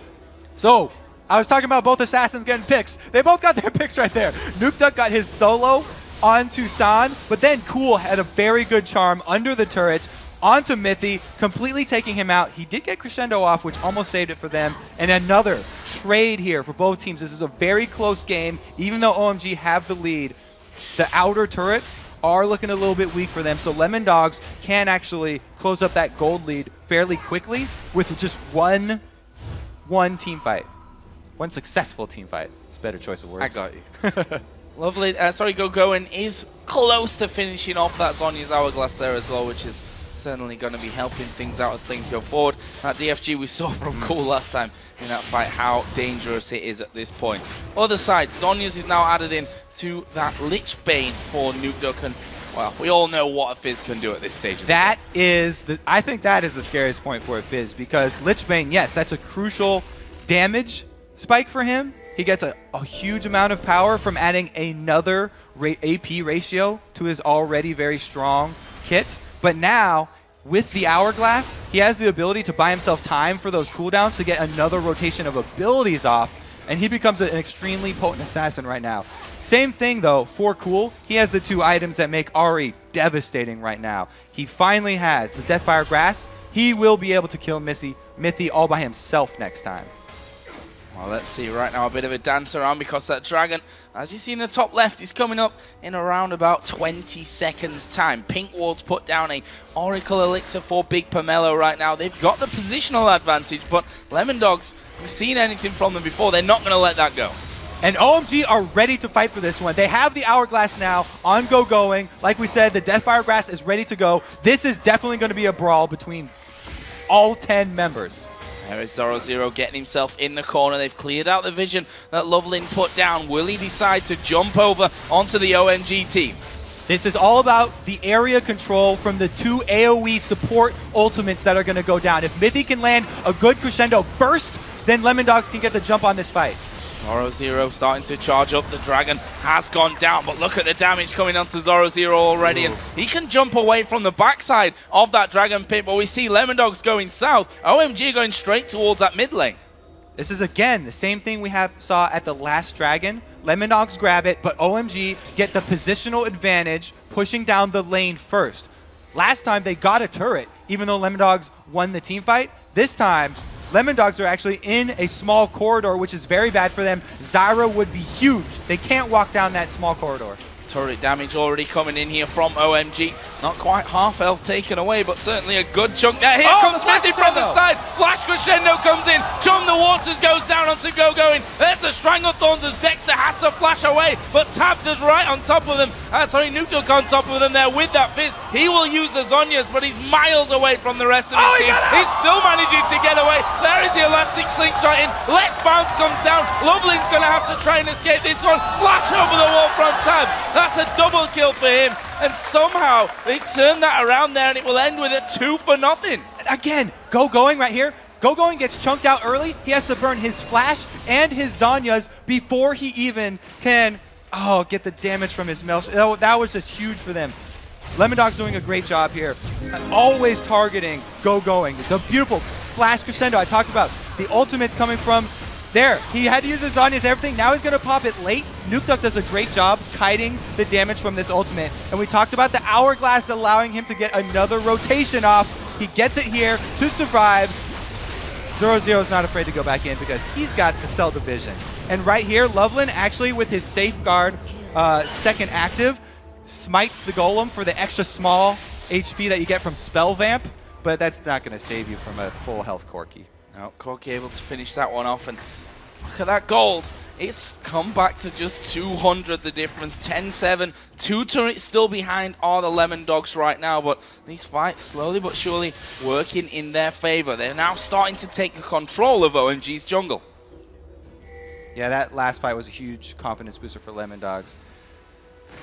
So, I was talking about both assassins getting picks. They both got their picks right there. NukeDuck got his solo onto San, but then Cool had a very good charm under the turret onto Mithy, completely taking him out. He did get crescendo off, which almost saved it for them, and another trade here for both teams. This is a very close game. Even though OMG have the lead, the outer turrets are looking a little bit weak for them. So Lemon Dogs can actually close up that gold lead fairly quickly with just one team fight. One successful team fight. It's a better choice of words. I got you. Lovely. Sorry, Gogoin is close to finishing off that Zhonya's Hourglass there as well, which is certainly going to be helping things out as things go forward. That DFG we saw from Cool last time in that fight, how dangerous it is at this point. Other side, Zhonya's is now added in to that Lich Bane for Nukeduck, and well, we all know what a Fizz can do at this stage of that is the, I think that is the scariest point for a Fizz, because Lich Bane, yes, that's a crucial damage spike for him. He gets a huge amount of power from adding another AP ratio to his already very strong kit. But now, with the Hourglass, he has the ability to buy himself time for those cooldowns to get another rotation of abilities off, and he becomes an extremely potent assassin right now. Same thing, though, for Cool. He has the 2 items that make Ahri devastating right now. He finally has the Deathfire Grass. He will be able to kill Mithy all by himself next time. Well, let's see right now a bit of a dance around, because that dragon, as you see in the top left, is coming up in around about 20 seconds time. Pink Ward's put down a Oracle Elixir for Big Pomelo right now. They've got the positional advantage, but Lemon Dogs, we've seen anything from them before. They're not going to let that go. And OMG are ready to fight for this one. They have the Hourglass now on going. Like we said, the Deathfire Grass is ready to go. This is definitely going to be a brawl between all 10 members. There is Zoro getting himself in the corner. They've cleared out the vision that Lovelin put down. Will he decide to jump over onto the OMG team? This is all about the area control from the 2 AoE support ultimates that are going to go down. If Mithy can land a good crescendo first, then Lemon Dogs can get the jump on this fight. Zoro starting to charge up. The dragon has gone down, but look at the damage coming onto Zoro already. And he can jump away from the backside of that dragon pit, but we see Lemon Dogs going south. OMG going straight towards that mid lane. This is, again, the same thing we saw at the last dragon. Lemon Dogs grab it, but OMG get the positional advantage, pushing down the lane first. Last time they got a turret, even though Lemon Dogs won the team fight. This time, Lemon Dogs are actually in a small corridor, which is very bad for them. Zyra would be huge. They can't walk down that small corridor. Turret damage already coming in here from OMG. Not quite half health taken away, but certainly a good chunk there. Here comes Mithy from the side. Flash Crescendo comes in. Chum the Waters goes down onto Gogoin. There's a Stranglethorns as Dexter has to flash away, but Tabs is right on top of them. Nukeduck on top of them there with that Fizz. He will use the Zhonya's, but he's miles away from the rest of the team. He's still managing to get away. There is the elastic slingshot in. Let's Bounce comes down. Lovelin's going to have to try and escape this one. Flash over the wall from Tabs. That's a double kill for him, and somehow they turn that around there, and it will end with a 2-0. Again, Gogoin right here. Gogoin gets chunked out early. He has to burn his Flash and his Zhonya's before he even can get the damage from his Maelstrom. That was just huge for them. Lemon Dog's doing a great job here. Always targeting Gogoin. The beautiful Flash Crescendo I talked about. The ultimates coming from there. He had to use his Zhonya's everything. Now he's going to pop it late. Nukeduck does a great job kiting the damage from this ultimate. And we talked about the Hourglass allowing him to get another rotation off. He gets it here to survive. Zero is not afraid to go back in because he's got the Cell Division. And right here, Lovelin actually with his Safeguard second active smites the Golem for the extra small HP that you get from Spell Vamp. But that's not going to save you from a full health Corki. No, Corki able to finish that one off, and look at that gold. It's come back to just 200 the difference, 10-7. 2 turrets still behind are the Lemon Dogs right now, but these fights slowly but surely working in their favor. They're now starting to take control of OMG's jungle. Yeah, that last fight was a huge confidence booster for Lemon Dogs.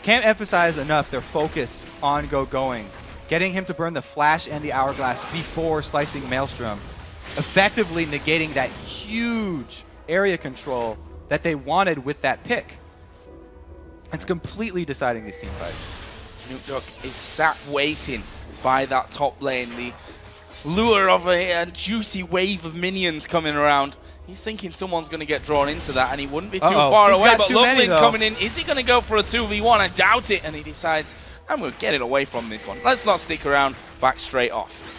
Can't emphasize enough their focus on Gogoin, getting him to burn the Flash and the Hourglass before slicing Maelstrom, effectively negating that huge area control that they wanted with that pick. It's completely deciding these team fights. Nukeduck is sat waiting by that top lane. The lure of a juicy wave of minions coming around. He's thinking someone's going to get drawn into that, and he wouldn't be too far away. But Loveling coming in. Is he going to go for a 2v1? I doubt it. And he decides, I'm going to get it away from this one. Let's not stick around. Back straight off.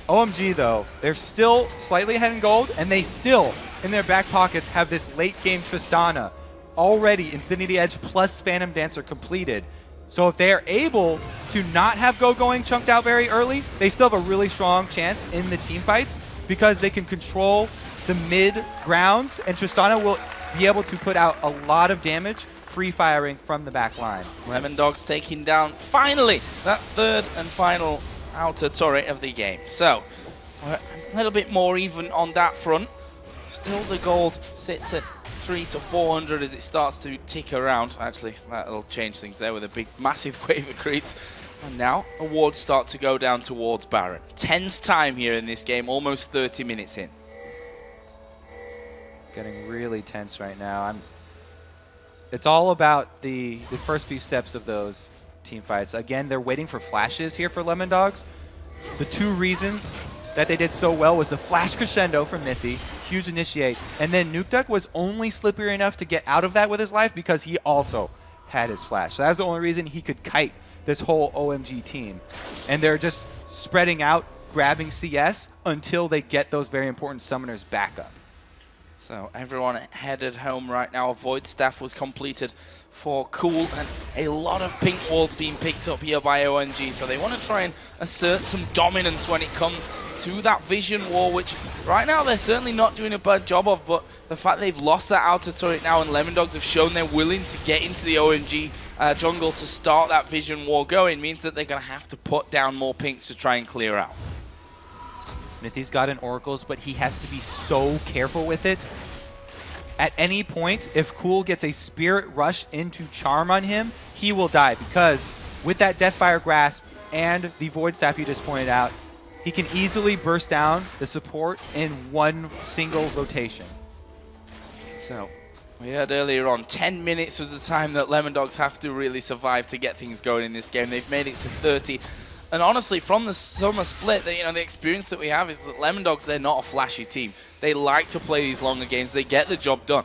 OMG, though, they're still slightly ahead in gold, and they still in their back pockets have this late game Tristana, already Infinity Edge plus Phantom Dancer completed. So if they are able to not have Go going chunked out very early, they still have a really strong chance in the team fights because they can control the mid grounds, and Tristana will be able to put out a lot of damage free firing from the back line. Lemondogs taking down, finally, that third and final outer turret of the game. So, we're a little bit more even on that front. Still the gold sits at 300 to 400 as it starts to tick around. Actually, that'll change things there with a big, massive wave of creeps. And now, awards start to go down towards Baron. Tense time here in this game, almost 30 minutes in. Getting really tense right now. It's all about the first few steps of those team fights. Again, they're waiting for flashes here for Lemondogs. The two reasons that they did so well was the flash crescendo from Mythy, huge initiate, and then Nukeduck was only slippery enough to get out of that with his life because he also had his flash. So that was the only reason he could kite this whole OMG team. And they're just spreading out, grabbing CS until they get those very important summoners back up. So everyone headed home right now. A Void Staff was completed for Cool, and a lot of pink walls being picked up here by OMG. So they want to try and assert some dominance when it comes to that vision wall, which right now they're certainly not doing a bad job of, but the fact they've lost that outer turret now and Lemondogs have shown they're willing to get into the OMG jungle to start that vision wall going means that they're going to have to put down more pinks to try and clear out. Mythy's got an Oracles, but he has to be so careful with it. At any point, if Cool gets a Spirit Rush into Charm on him, he will die because with that Deathfire Grasp and the Void Staff you just pointed out, he can easily burst down the support in one single rotation. So, we heard earlier on, 10 minutes was the time that Lemondogs have to really survive to get things going in this game. They've made it to 30. And honestly, from the summer split, the experience that we have is that Lemondogs, they're not a flashy team. They like to play these longer games. They get the job done.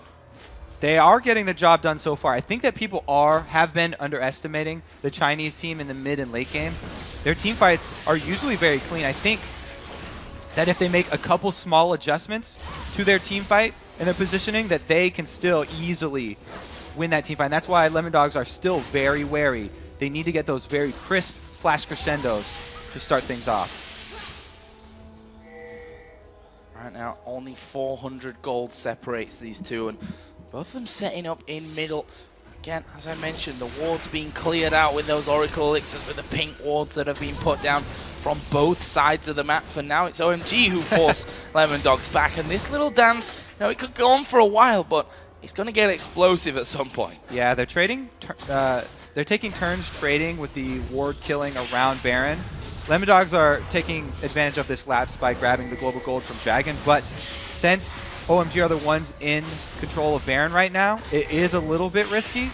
They are getting the job done so far. I think that people have been underestimating the Chinese team in the mid and late game. Their team fights are usually very clean. I think that if they make a couple small adjustments to their team fight and their positioning, that they can still easily win that team fight. And that's why Lemondogs are still very wary. They need to get those very crisp flash crescendos to start things off. Right now, only 400 gold separates these two, and both of them setting up in middle. Again, as I mentioned, the wards being cleared out with those Oracle Elixirs, with the pink wards that have been put down from both sides of the map. For now, it's OMG who force Lemondogs back, and this little dance, it could go on for a while, but it's going to get explosive at some point. Yeah, they're trading. They're taking turns trading with the ward killing around Baron. Lemondogs are taking advantage of this lapse by grabbing the global gold from Dragon, but since OMG are the ones in control of Baron right now, it is a little bit risky.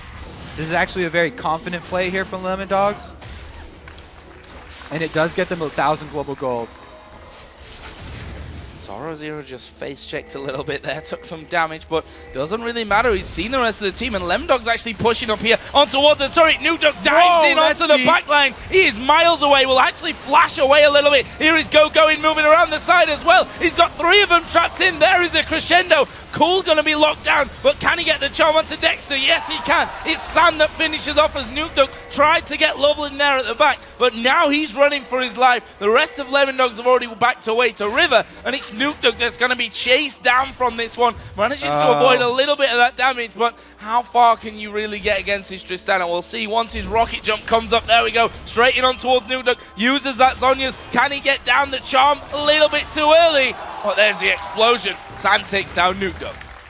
This is actually a very confident play here from Lemondogs, and it does get them 1,000 global gold. Zoro just face-checked a little bit there, took some damage, but doesn't really matter. He's seen the rest of the team, and Lemondogs actually pushing up here on towards the turret. Nukeduck dives in onto the back line. He is miles away, will actually flash away a little bit. Here is Go-Going moving around the side as well. He's got 3 of them trapped in. There is a crescendo. Cool's going to be locked down, but can he get the charm onto Dexter? Yes, he can. It's Sand that finishes off as Nukeduck tried to get Loveland there at the back, but now he's running for his life. The rest of Lemondogs have already backed away to River, and it's Nukeduck that's going to be chased down from this one, managing to avoid a little bit of that damage, but how far can you really get against this Tristana? We'll see once his rocket jump comes up. There we go, straight in on towards Nukeduck, uses that Zhonya's. Can he get down the charm? A little bit too early, but there's the explosion. Sand takes down Nukeduck.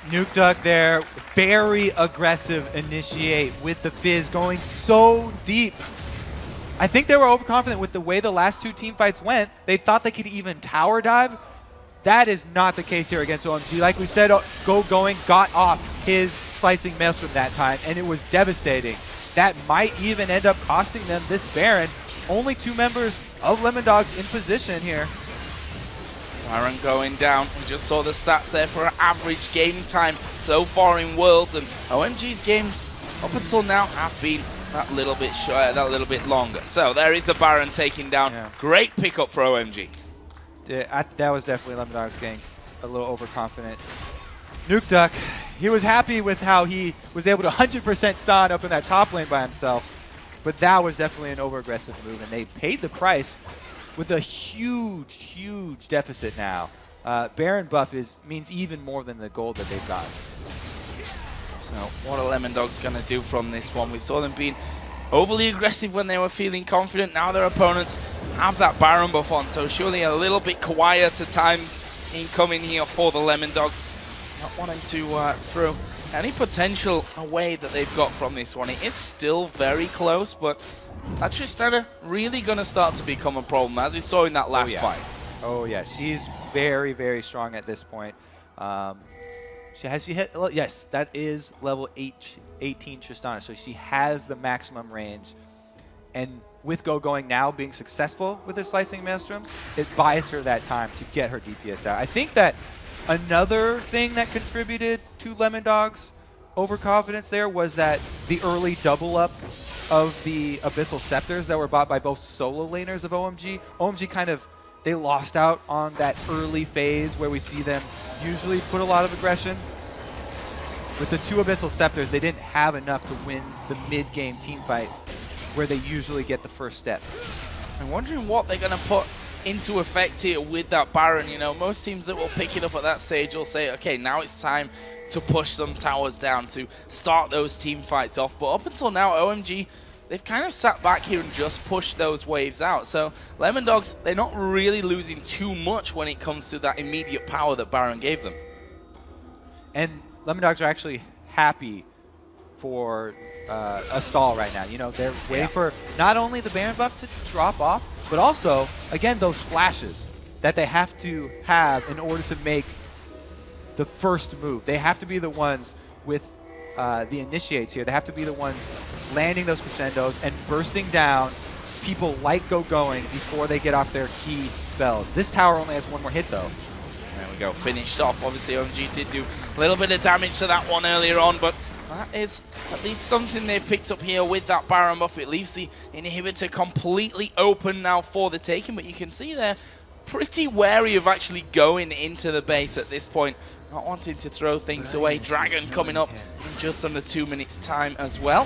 Nukeduck there, very aggressive initiate with the Fizz going so deep. I think they were overconfident with the way the last 2 team fights went. They thought they could even tower dive. That is not the case here against OMG. Like we said, Go-Going got off his slicing maelstrom that time, and it was devastating. That might even end up costing them this Baron. Only 2 members of Lemondogs in position here. Baron going down. We just saw the stats there for an average game time so far in Worlds, and OMG's games up until now have been that little bit short, that little bit longer. So there is the Baron taking down. Yeah. Great pickup for OMG. Yeah, that was definitely Lemondogs getting a little overconfident. Nuke Duck, he was happy with how he was able to 100% San up in that top lane by himself, but that was definitely an over-aggressive move, and they paid the price with a huge, huge deficit now. Baron buff means even more than the gold that they've got. So what are Lemondogs going to do from this one? We saw them being overly aggressive when they were feeling confident. Now their opponents have that Baron buff on, so surely a little bit quiet at times incoming here for the Lemondogs. Not wanting to throw any potential away that they've got from this one. It is still very close, but that Tristana really going to start to become a problem, as we saw in that last fight. Oh yeah, she's very, very strong at this point. Has she hit? Yes, that is level 18 Tristana, so she has the maximum range. And with going now being successful with her Slicing Maelstroms, it buys her that time to get her DPS out. I think that another thing that contributed to Lemondogs' overconfidence there was that the early double up of the Abyssal Scepters that were bought by both solo laners of OMG. OMG kind of, they lost out on that early phase where we see them usually put a lot of aggression. With the 2 Abyssal Scepters, they didn't have enough to win the mid-game teamfight where they usually get the first step. I'm wondering what they're going to put into effect here with that Baron. You know, most teams that will pick it up at that stage will say, okay, now it's time to push some towers down to start those team fights off. But up until now, OMG, they've kind of sat back here and just pushed those waves out. So Lemondogs, they're not really losing too much when it comes to that immediate power that Baron gave them. And Lemondogs are actually happy for a stall right now. You know, they're waiting for not only the Baron buff to drop off, but also, again, those flashes that they have to have in order to make the first move. They have to be the ones with the initiates here. They have to be the ones landing those crescendos and bursting down people like going before they get off their key spells. This tower only has 1 more hit, though. There we go, finished off. Obviously, OMG did do a little bit of damage to that one earlier on, but that is at least something they picked up here with that Baron buff. It leaves the inhibitor completely open now for the taking, but you can see they're pretty wary of actually going into the base at this point, not wanting to throw things away. Dragon coming up in just under 2 minutes' time as well.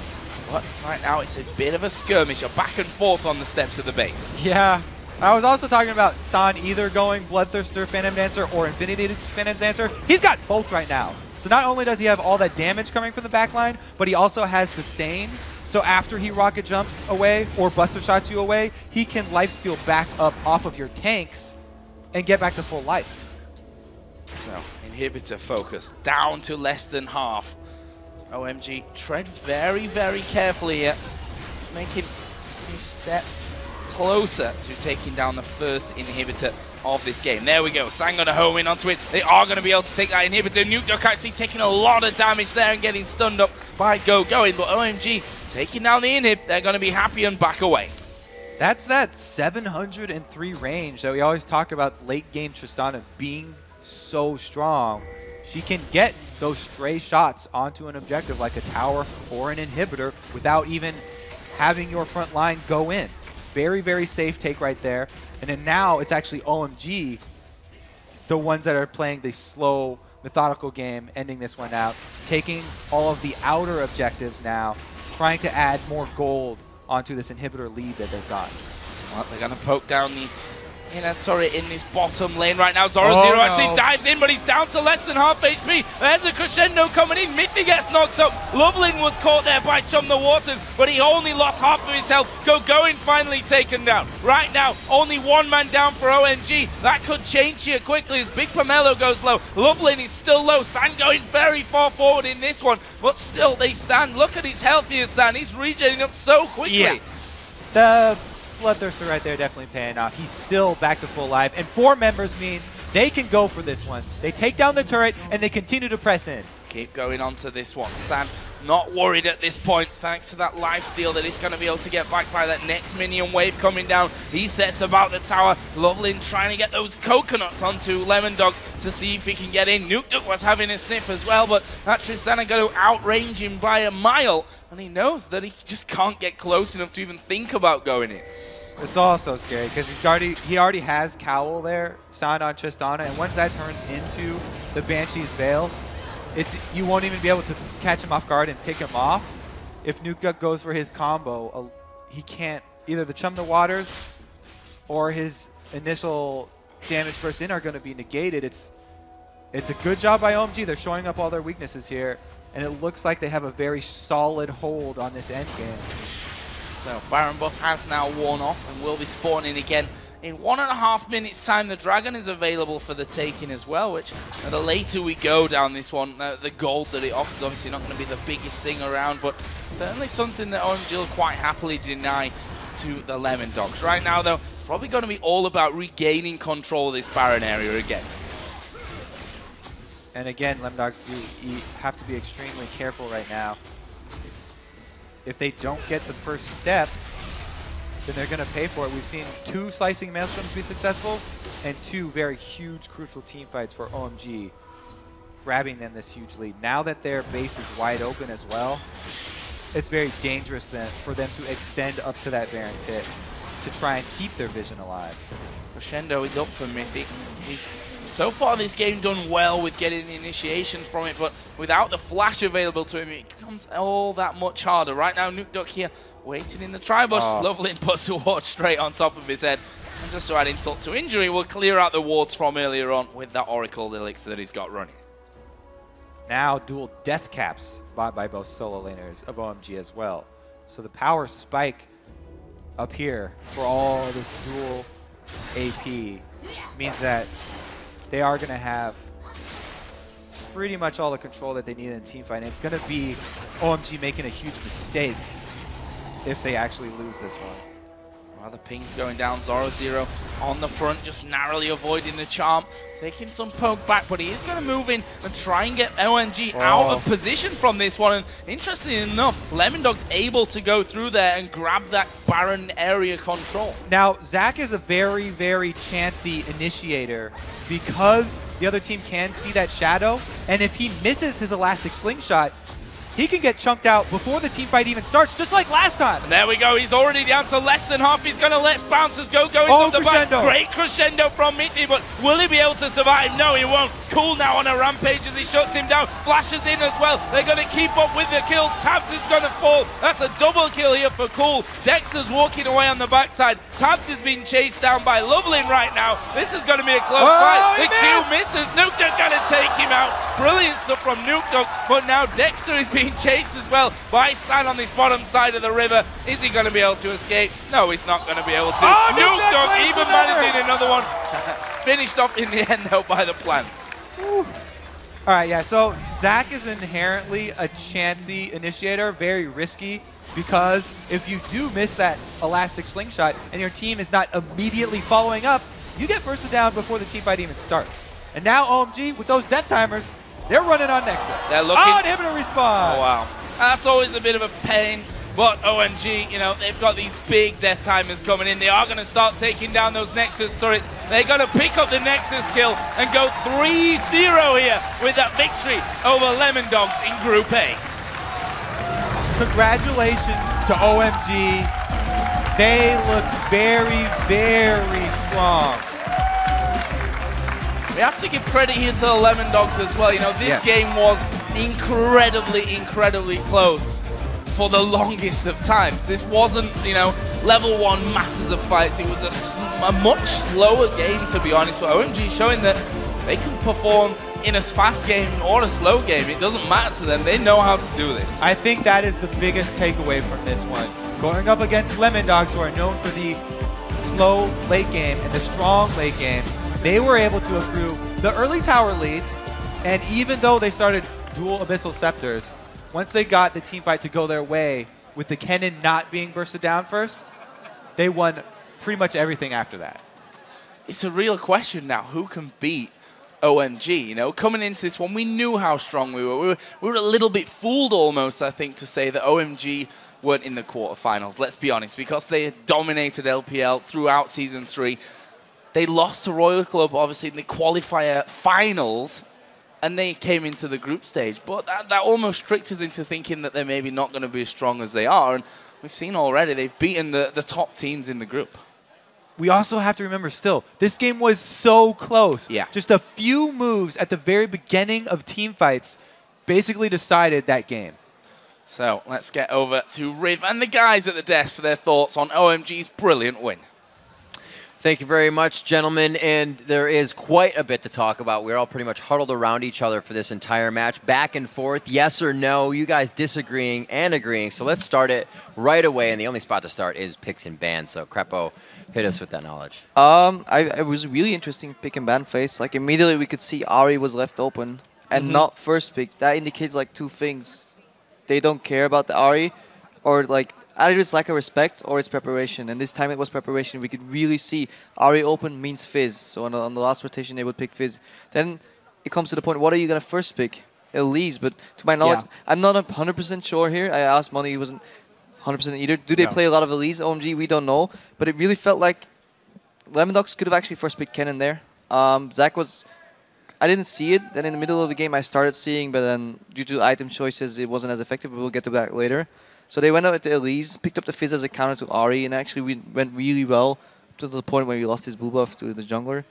But right now it's a bit of a skirmish, a back and forth on the steps of the base. Yeah. I was also talking about San either going Bloodthirster, Phantom Dancer, or Infinity Phantom Dancer. He's got both right now. So not only does he have all that damage coming from the backline, but he also has Sustain. So after he rocket jumps away or Buster Shots you away, he can lifesteal back up off of your tanks and get back to full life. So inhibitor focus down to less than half. OMG tread very, very carefully here, making a step closer to taking down the first inhibitor of this game. There we go. San gonna home in onto it. They are going to be able to take that inhibitor. Nuke Duck actually taking a lot of damage there and getting stunned up by going. But OMG taking down the inhib. They're going to be happy and back away. That's that 703 range that we always talk about late game Tristana being so strong. She can get those stray shots onto an objective like a tower or an inhibitor without even having your front line go in. Very, very safe take right there. And then now it's actually OMG, the ones that are playing the slow, methodical game, ending this one out, taking all of the outer objectives now, trying to add more gold onto this inhibitor lead that they've got. Well, they're going to poke down the inner turret in this bottom lane right now. Zoro actually dives in, but he's down to less than half HP. There's a crescendo coming in. Miffy gets knocked up. Lovelin was caught there by Chum the Waters, but he only lost half of his health. Going finally taken down. Right now, only 1 man down for OMG. That could change here quickly as Big Pomelo goes low. Lovelin is still low. San going very far forward in this one, but still they stand. Look at his health here, San. He's regenerating up so quickly. Yeah. The Bloodthirster right there definitely paying off. He's still back to full life, and 4 members means they can go for this one. They take down the turret, and they continue to press in. Keep going on to this one. San not worried at this point, thanks to that lifesteal that he's going to be able to get back by that next minion wave coming down. He sets about the tower. Lovelin trying to get those coconuts onto Lemondogs to see if he can get in. Nuke Duck was having a sniff as well, but that Tristana going to outrange him by a mile, and he knows that he just can't get close enough to even think about going in. It's also scary because he already has Cowl there, San on Tristana, and once that turns into the Banshee's Veil, you won't even be able to catch him off guard and pick him off. If Nuke goes for his combo, he can't, either the Chum the Waters or his initial damage burst in are going to be negated. It's a good job by OMG. They're showing up all their weaknesses here, and it looks like they have a very solid hold on this end game. So Baron buff has now worn off and will be spawning again in 1.5 minutes time. The Dragon is available for the taking as well, which the later we go down this one, the gold that it offers obviously not going to be the biggest thing around, but certainly something that OMG will quite happily deny to the Lemon Dogs. Right now though, it's probably going to be all about regaining control of this Baron area again. And again, Lemon Dogs do have to be extremely careful right now. If they don't get the first step, then they're going to pay for it. We've seen 2 Slicing Maelstroms be successful and 2 very huge, crucial team fights for OMG, grabbing them this huge lead. Now that their base is wide open as well, it's very dangerous then for them to extend up to that Baron pit to try and keep their vision alive. Crescendo is up for Mythic. He's so far this game done well with getting the initiations from it, but without the flash available to him, it becomes all that much harder. Right now, Nuke here waiting in the tri-bush. Lovely puts a ward straight on top of his head. And just to add insult to injury, we'll clear out the wards from earlier on with that Oracle Elixir that he's got running. Now dual death caps by both solo laners of OMG as well. So the power spike up here for all this dual AP means that they are going to have pretty much all the control that they need in a team fight. And it's going to be OMG making a huge mistake if they actually lose this one. Well, the ping's going down. Zoro on the front, just narrowly avoiding the charm. Taking some poke back, but he is going to move in and try and get OMG out of position from this one. And interestingly enough, Lemon Dog's able to go through there and grab that Baron area control. Now, Zach is a very, very chancy initiator because the other team can see that shadow. And if he misses his elastic slingshot, he can get chunked out before the team fight even starts, just like last time. And there we go. He's already down to less than half. He's going to let bouncers go. Going from the back. Great crescendo from Mitty, but will he be able to survive? No, he won't. Cool now on a rampage as he shuts him down. Flashes in as well. They're going to keep up with the kills. Tabs is going to fall. That's a double kill here for Cool. Dexter's walking away on the backside. Tabs is being chased down by Lovelin right now. This is going to be a close fight. The Q misses. Nuke Dog going to take him out. Brilliant stuff from Nuke Dog, but now Dexter is being chased as well by Stan on this bottom side of the river. Is he going to be able to escape? No, he's not going to be able to. Nuke Dog even managing another one. Finished off in the end though by the plants. All right, yeah, so Zach is inherently a chancy initiator, very risky, because if you do miss that elastic slingshot and your team is not immediately following up, you get bursted down before the team fight even starts. And now OMG, with those death timers, they're running on Nexus. They're looking. Inhibitor respawn. Oh, wow. That's always a bit of a pain. But OMG, you know, they've got these big death timers coming in. They are going to start taking down those Nexus turrets. They're going to pick up the Nexus kill and go 3-0 here with that victory over Lemon Dogs in Group A. Congratulations to OMG. They look very, very strong. We have to give credit here to the Lemon Dogs as well. You know, this game was incredibly, incredibly close for the longest of times. This wasn't, you know, level 1 masses of fights. It was a much slower game, to be honest. But OMG showing that they can perform in a fast game or a slow game. It doesn't matter to them. They know how to do this. I think that is the biggest takeaway from this one. Going up against Lemon Dogs, who are known for the slow late game and the strong late game, they were able to accrue the early tower lead, and even though they started dual Abyssal Scepters, once they got the team fight to go their way, with the cannon not being bursted down first, they won pretty much everything after that. It's a real question now. Who can beat OMG? You know, coming into this one, we knew how strong we were. We were a little bit fooled almost, I think, to say that OMG weren't in the quarterfinals. Let's be honest, because they had dominated LPL throughout Season 3. They lost to Royal Club, obviously, in the qualifier finals, and they came into the group stage. But that almost tricked us into thinking that they're maybe not going to be as strong as they are. And we've seen already they've beaten the top teams in the group. We also have to remember still, this game was so close. Yeah. Just a few moves at the very beginning of team fights basically decided that game. So let's get over to Riv and the guys at the desk for their thoughts on OMG's brilliant win. Thank you very much, gentlemen. And there is quite a bit to talk about. We're all pretty much huddled around each other for this entire match, back and forth, yes or no, you guys disagreeing and agreeing. So let's start it right away. And the only spot to start is picks and bans. So Crepo, hit us with that knowledge. It was really interesting pick and ban phase. Like immediately we could see Ari was left open and not first pick. That indicates like two things. They don't care about the Ari, or like either it's lack of respect or it's preparation. And this time it was preparation. We could really see Ari open means Fizz. So on the last rotation they would pick Fizz. Then it comes to the point, what are you gonna first pick? Elise, but to my knowledge, I'm not 100% sure here. I asked Money, he wasn't 100% either. Do they play a lot of Elise? OMG, we don't know. But it really felt like Lemondogs could have actually first picked Kennen there. Zach was... I didn't see it. Then in the middle of the game, I started seeing, but then due to item choices, it wasn't as effective. We'll get to that later. So they went out to Elise, picked up the Fizz as a counter to Ari, and actually we went really well to the point where we lost his blue buff to the jungler.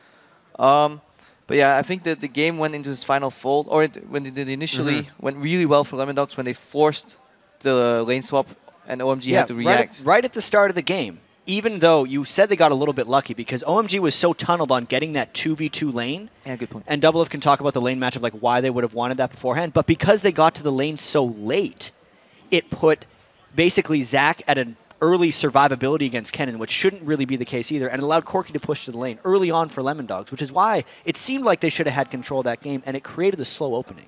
But yeah, I think that the game went into its final fold, or when it did initially, went really well for Lemondogs when they forced the lane swap, and OMG had to react. Right at the start of the game. Even though you said they got a little bit lucky because OMG was so tunneled on getting that 2v2 lane. Yeah, good point. And Double F can talk about the lane matchup, like why they would have wanted that beforehand. But because they got to the lane so late, it put basically Zach at an early survivability against Kennen, which shouldn't really be the case either, and it allowed Corki to push to the lane early on for Lemondogs, which is why it seemed like they should have had control of that game, and it created a slow opening.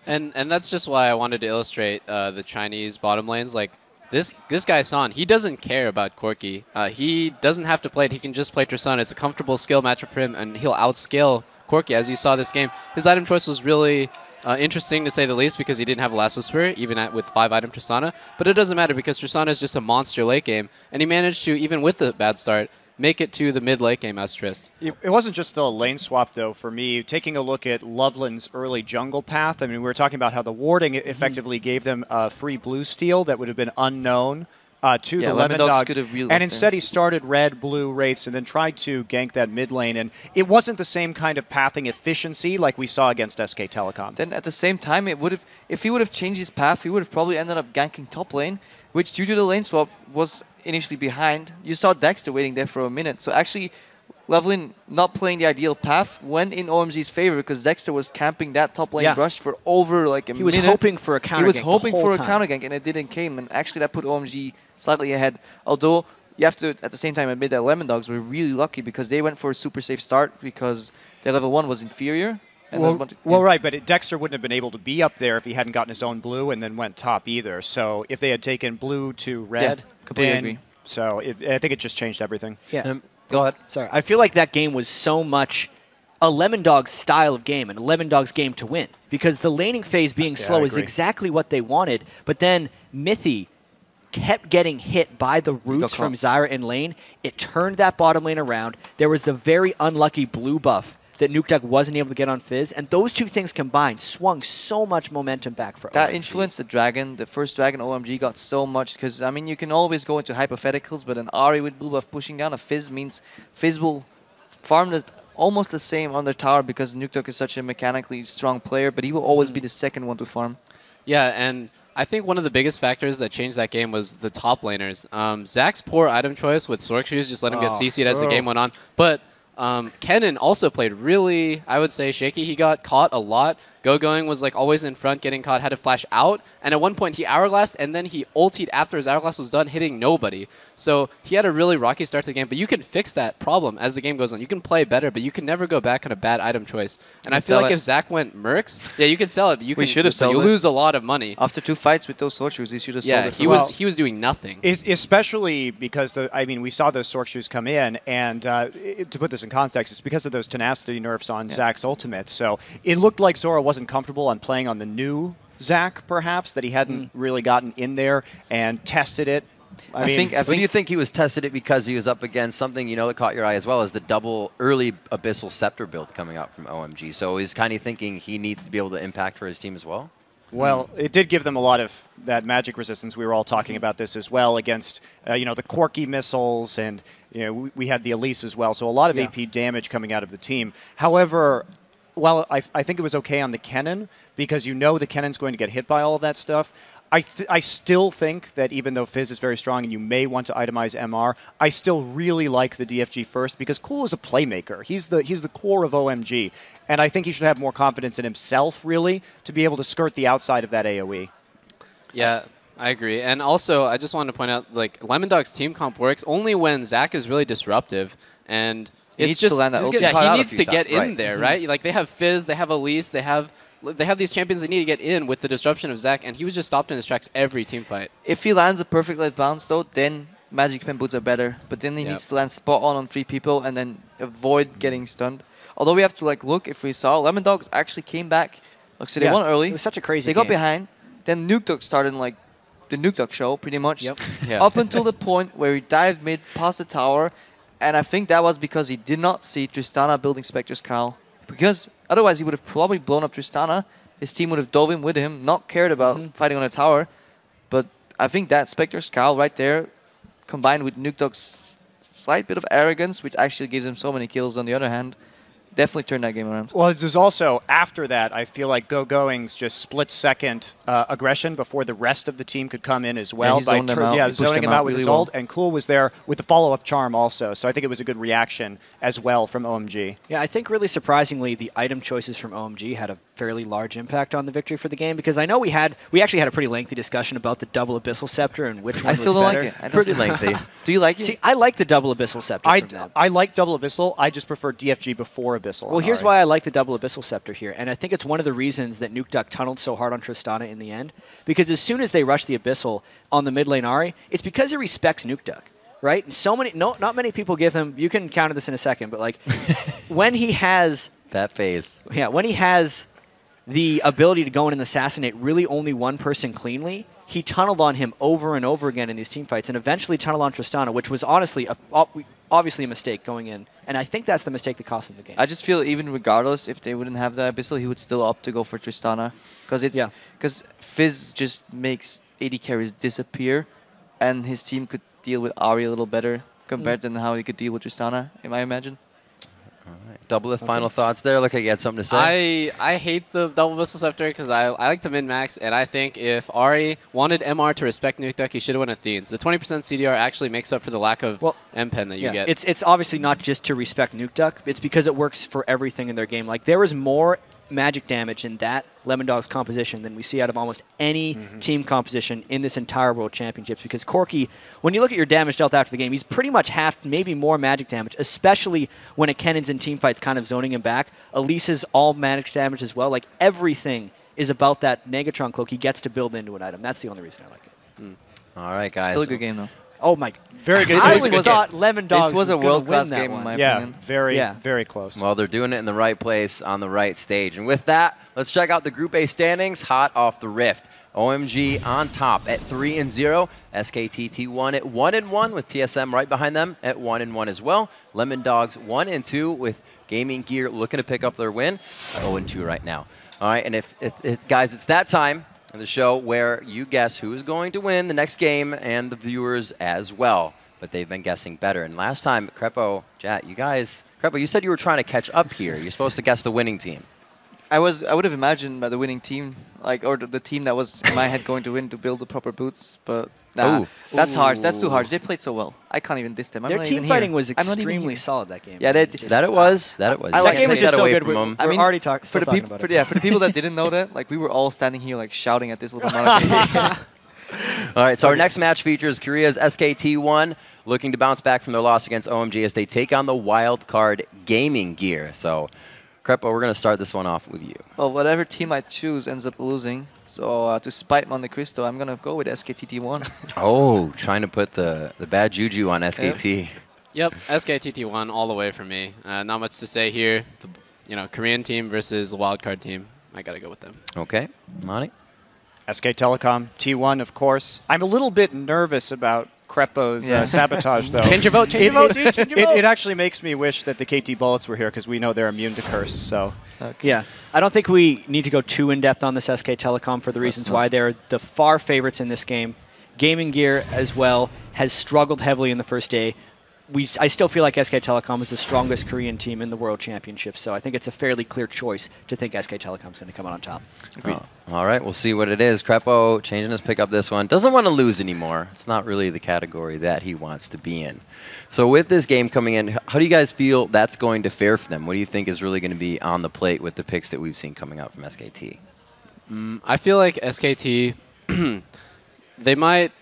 And that's just why I wanted to illustrate the Chinese bottom lanes. Like, this guy, San, he doesn't care about Corki. He doesn't have to play it. He can just play Tristana. It's a comfortable skill matchup for him, and he'll outscale Corki. As you saw this game, his item choice was really interesting, to say the least, because he didn't have a Lasso Spirit, even with 5-item Tristana. But it doesn't matter, because Tristana is just a monster late game, and he managed to, even with the bad start, make it to the mid-late game as Trist. It wasn't just a lane swap, though, for me. Taking a look at Loveland's early jungle path, I mean, we were talking about how the warding effectively gave them a free blue steal that would have been unknown to the Lemondogs. And instead he started red, blue, Wraiths, and then tried to gank that mid lane. And it wasn't the same kind of pathing efficiency like we saw against SK Telecom. Then at the same time, it would have, if he would have changed his path, he would have probably ended up ganking top lane, which due to the lane swap was initially behind. You saw Dexter waiting there for a minute. So actually, Loveland not playing the ideal path went in OMG's favor because Dexter was camping that top lane brush for over like a minute. He was hoping for a counter gank. He was hoping for a counter gank, and it didn't came. And actually, that put OMG slightly ahead. Although you have to at the same time admit that Lemondogs were really lucky because they went for a super safe start because their level 1 was inferior. And well, right, but Dexter wouldn't have been able to be up there if he hadn't gotten his own blue and then went top either. So if they had taken blue to red, completely agree. So I think it just changed everything. Yeah. Go ahead. Sorry. I feel like that game was so much a Lemondogs style of game and a Lemondogs game to win because the laning phase being slow is exactly what they wanted. But then Mithy kept getting hit by the roots from Zyra in lane. It turned that bottom lane around. There was the very unlucky blue buff that Nukeduck wasn't able to get on Fizz, and those two things combined swung so much momentum back for that OMG. Influenced the Dragon. The first Dragon OMG got so much, because, I mean, you can always go into hypotheticals, but an Ahri with blue buff pushing down a Fizz means Fizz will farm almost the same on their tower because Nukeduck is such a mechanically strong player, but he will always be the second one to farm. Yeah, and I think one of the biggest factors that changed that game was the top laners. Zach's poor item choice with Sork Shoes just let him get CC'd as the game went on, but Kennen also played really, I would say, shaky. He got caught a lot. Going was like always in front, getting caught, had to flash out. And at one point he hourglassed and then he ultied after his hourglass was done, hitting nobody. So he had a really rocky start to the game, but you can fix that problem as the game goes on. You can play better, but you can never go back on a bad item choice. And I feel like if Zach went Mercs, yeah, you could sell it, but you lose a lot of money. After 2 fights with those sword shoes, he should have sold it. Yeah, he was doing nothing. Especially because we saw those sword shoes come in, and to put this in context, it's because of those tenacity nerfs on Zach's ultimate. So it looked like Zora wasn't comfortable on playing on the new Zach, perhaps, that he hadn't really gotten in there and tested it. I think do you think he was tested it because he was up against something that caught your eye as well as the double early Abyssal Scepter build coming out from OMG? So he's kind of thinking he needs to be able to impact for his team as well? Well, it did give them a lot of that magic resistance. We were all talking about this as well against, the Corki missiles, and we had the Elise as well. So a lot of AP damage coming out of the team. However, well, I think it was okay on the Kennen because you know the Kennen's going to get hit by all of that stuff. I still think that even though Fizz is very strong and you may want to itemize MR, I still really like the DFG first because Cool is a playmaker. He's the core of OMG, and I think he should have more confidence in himself, really, to be able to skirt the outside of that AoE. Yeah, I agree. And also, I just wanted to point out, like, Lemondog's team comp works only when Zach is really disruptive, and it's just to land that ulti. yeah, he needs to get in there, right? Like, they have Fizz, they have Elise, they have these champions they need to get in with the disruption of Zach, and he was just stopped in his tracks every team fight. If he lands a perfect light bounce, though, then Magic Pen boots are better. But then he needs to land spot on 3 people and then avoid getting stunned. Although we have to like look, if we saw, Lemondogs actually came back. Like, so they won early. It was such a crazy They got behind. Then Nuke Duck started like the Nuke Duck show, pretty much. Yep. Up until the point where he dived mid past the tower. And I think that was because he did not see Tristana building Spectre's Cowl. Because otherwise he would have probably blown up Tristana. His team would have dove in with him, not cared about fighting on a tower. But I think that Spectre's Cowl right there, combined with Nuke Duck's slight bit of arrogance, which actually gives him so many kills on the other hand, definitely turned that game around. Well, there's also, after that, I feel like Going's just split-second aggression before the rest of the team could come in as well. Yeah, he zoned them out. Zoning him out with his ult, and Cool was there with the follow-up charm also. So I think it was a good reaction as well from OMG. Yeah, I think really surprisingly, the item choices from OMG had a fairly large impact on the victory for the game, because I know we actually had a pretty lengthy discussion about the double Abyssal Scepter and which one I still was don't better. like it. I don't Pretty lengthy. Do you like it? See, I like the double Abyssal Scepter from them. I like double Abyssal. I just prefer DFG before Abyssal. Well, here's why I like the double Abyssal Scepter here, and I think it's one of the reasons that Nuke Duck tunneled so hard on Tristana in the end, because as soon as they rush the Abyssal on the mid lane Ahri, it's because he respects Nuke Duck, right? And not many people give him, you can counter this in a second, but like, when he has... That phase. Yeah, when he has the ability to go in and assassinate really only one person cleanly, he tunneled on him over and over again in these team fights, and eventually tunneled on Tristana, which was honestly obviously a mistake going in. And I think that's the mistake that cost him the game. I just feel even regardless, if they wouldn't have that Abyssal, he would still opt to go for Tristana. Because Fizz just makes AD carries disappear, and his team could deal with Ahri a little better compared to how he could deal with Tristana, I imagine. All right. Double if final thoughts there. Look like you had something to say. I hate the double Abyssal Scepter because I like to min-max, and I think if Ahri wanted MR to respect Nuke Duck, he should have won Athenes. The 20% CDR actually makes up for the lack of M-Pen that you get. It's obviously not just to respect Nuke Duck. It's because it works for everything in their game. Like, there is more magic damage in that Lemondog's composition than we see out of almost any team composition in this entire World Championships, because Corki, when you look at your damage dealt after the game, he's pretty much half, maybe more magic damage, especially when a Kennen's in team fights kind of zoning him back. Elise's all magic damage as well. Like, everything is about that Negatron cloak he gets to build into an item. That's the only reason I like it. All right, guys. Still a good game, though. Oh my! Very good. I always thought Lemondogs This was a world-class game, in my yeah, opinion. very close. Well, they're doing it in the right place on the right stage. And with that, let's check out the Group A standings, hot off the rift. OMG on top at 3-0. SKTT1 at 1-1 with TSM right behind them at 1-1 as well. Lemondogs 1-2 with Gaming Gear looking to pick up their win. 0-2 right now. All right, and if guys, it's that time in the show where you guess who is going to win the next game, and the viewers as well. But they've been guessing better. And last time, Crepo, Jat, Crepo, you said you were trying to catch up here. You're supposed to guess the winning team. I would have imagined by the winning team, or the team that was in my head going to win, to build the proper boots, but nah, that's hard. That's too hard. They played so well. I can't even diss them. Their team fighting was extremely solid that game. Yeah, That it was. That game was just so good. We're already talking for the people that didn't know that, like, we were all standing here like shouting at this little monocle. All right, so our next match features Korea's SKT1 looking to bounce back from their loss against OMG as they take on the wild card Gaming Gear. So, Crepo, we're going to start this one off with you. Well, whatever team I choose ends up losing. So to spite Monte Cristo, I'm going to go with SKTT1. Oh, trying to put the bad juju on SKT. Yep, SKTT1 all the way for me. Not much to say here. The Korean team versus the wildcard team. I got to go with them. Okay, Monty? SK Telecom, T1, of course. I'm a little bit nervous about Crepo's sabotage, though. Change your vote, change your vote, dude, change your vote. It actually makes me wish that the KT Bullets were here, because we know they're immune to curse, so... Okay. Yeah, I don't think we need to go too in-depth on this SK Telecom for the reasons why they're the far favorites in this game. Gaming Gear, as well, has struggled heavily in the first day. I still feel like SK Telecom is the strongest Korean team in the World Championship, so I think it's a fairly clear choice to think SK Telecom is going to come out on top. All right, we'll see what it is. Crepo changing his pick up this one. Doesn't want to lose anymore. It's not really the category that he wants to be in. So with this game coming in, how do you guys feel that's going to fare for them? What do you think is really going to be on the plate with the picks that we've seen coming out from SKT? I feel like SKT, they might.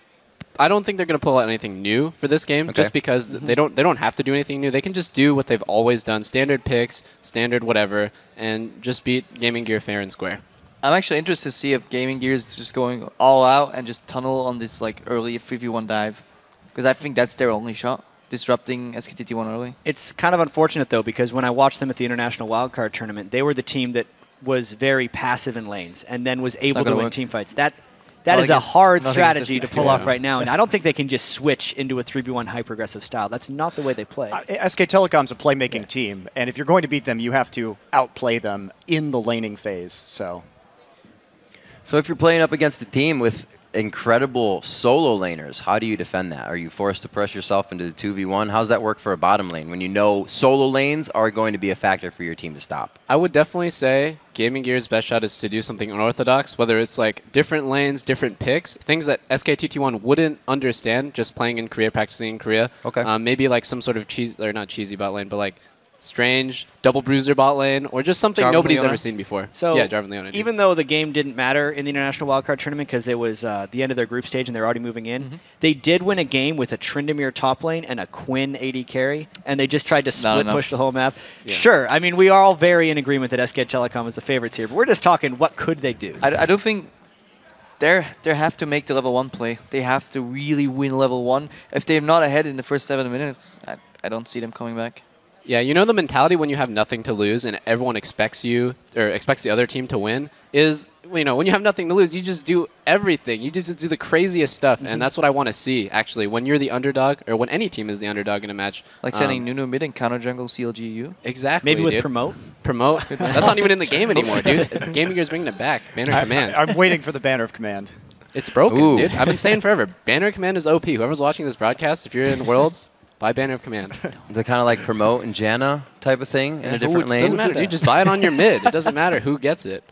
I don't think they're going to pull out anything new for this game, just because they don't have to do anything new. They can just do what they've always done: standard picks, standard whatever, and just beat Gaming Gear fair and square. I'm actually interested to see if Gaming Gear is just going all out and just tunnel on this like early 3v1 dive, because I think that's their only shot, disrupting SKT1 early. It's kind of unfortunate though, because when I watched them at the International Wildcard Tournament, they were the team that was very passive in lanes and then was able to win team fights. That is a hard strategy to pull off right now, and I don't think they can just switch into a 3v1 hyper-aggressive style. That's not the way they play. SK Telecom's a playmaking team, and if you're going to beat them, you have to outplay them in the laning phase. So if you're playing up against a team with incredible solo laners, how do you defend that? Are you forced to press yourself into the 2v1? How does that work for a bottom lane when you know solo lanes are going to be a factor for your team to stop? I would definitely say Gaming Gear's best shot is to do something unorthodox, whether it's like different lanes, different picks, things that SKT1 wouldn't understand just playing in Korea, practicing in Korea. Okay. Maybe like some sort of not cheesy bot lane, but like strange double bruiser bot lane, or just something Jarvan nobody's Leona. ever seen before. So yeah, Jarvan Leona. Even though the game didn't matter in the International Wildcard Tournament because it was the end of their group stage and they're already moving in, they did win a game with a Tryndamere top lane and a Quinn AD carry, and they just tried to split push the whole map. Yeah. Sure, I mean, we are all very in agreement that SK Telecom is the favorites here, but we're just talking what could they do? I don't think they have to make the level 1 play. They have to really win level 1. If they're not ahead in the first 7 minutes, I don't see them coming back. Yeah, you know the mentality when you have nothing to lose and everyone expects you, or expects the other team to win, is, you know, when you have nothing to lose, you just do everything. You just do the craziest stuff, and that's what I want to see, actually, when you're the underdog, or when any team is the underdog in a match. Like sending Nunu mid and counter jungle CLGU? Exactly, Maybe with Promote? Promote. That's not even in the game anymore, dude. Gaming Gear's bringing it back. Banner of Command. I'm waiting for the Banner of Command. It's broken, dude. I've been saying forever, Banner of Command is OP. Whoever's watching this broadcast, if you're in Worlds, buy Banner of Command. Is it kind of like Promote and Janna type of thing in a different lane? It doesn't matter, dude. Just buy it on your mid. It doesn't matter who gets it.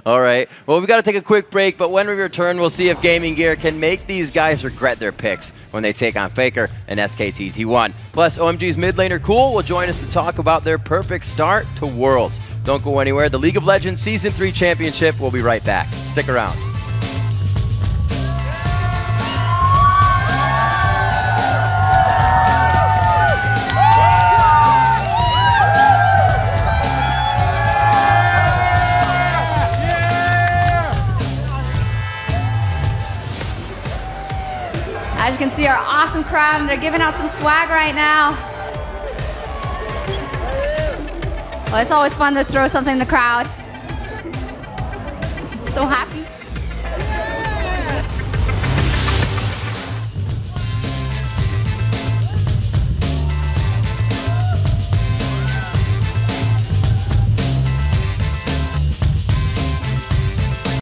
All right. Well, we've got to take a quick break, but when we return, we'll see if Gaming Gear can make these guys regret their picks when they take on Faker and SKT1. Plus, OMG's mid laner Cool will join us to talk about their perfect start to Worlds. Don't go anywhere. The League of Legends Season 3 Championship will be right back. Stick around. As you can see, our awesome crowd, and they're giving out some swag right now. Well, it's always fun to throw something in the crowd. So happy.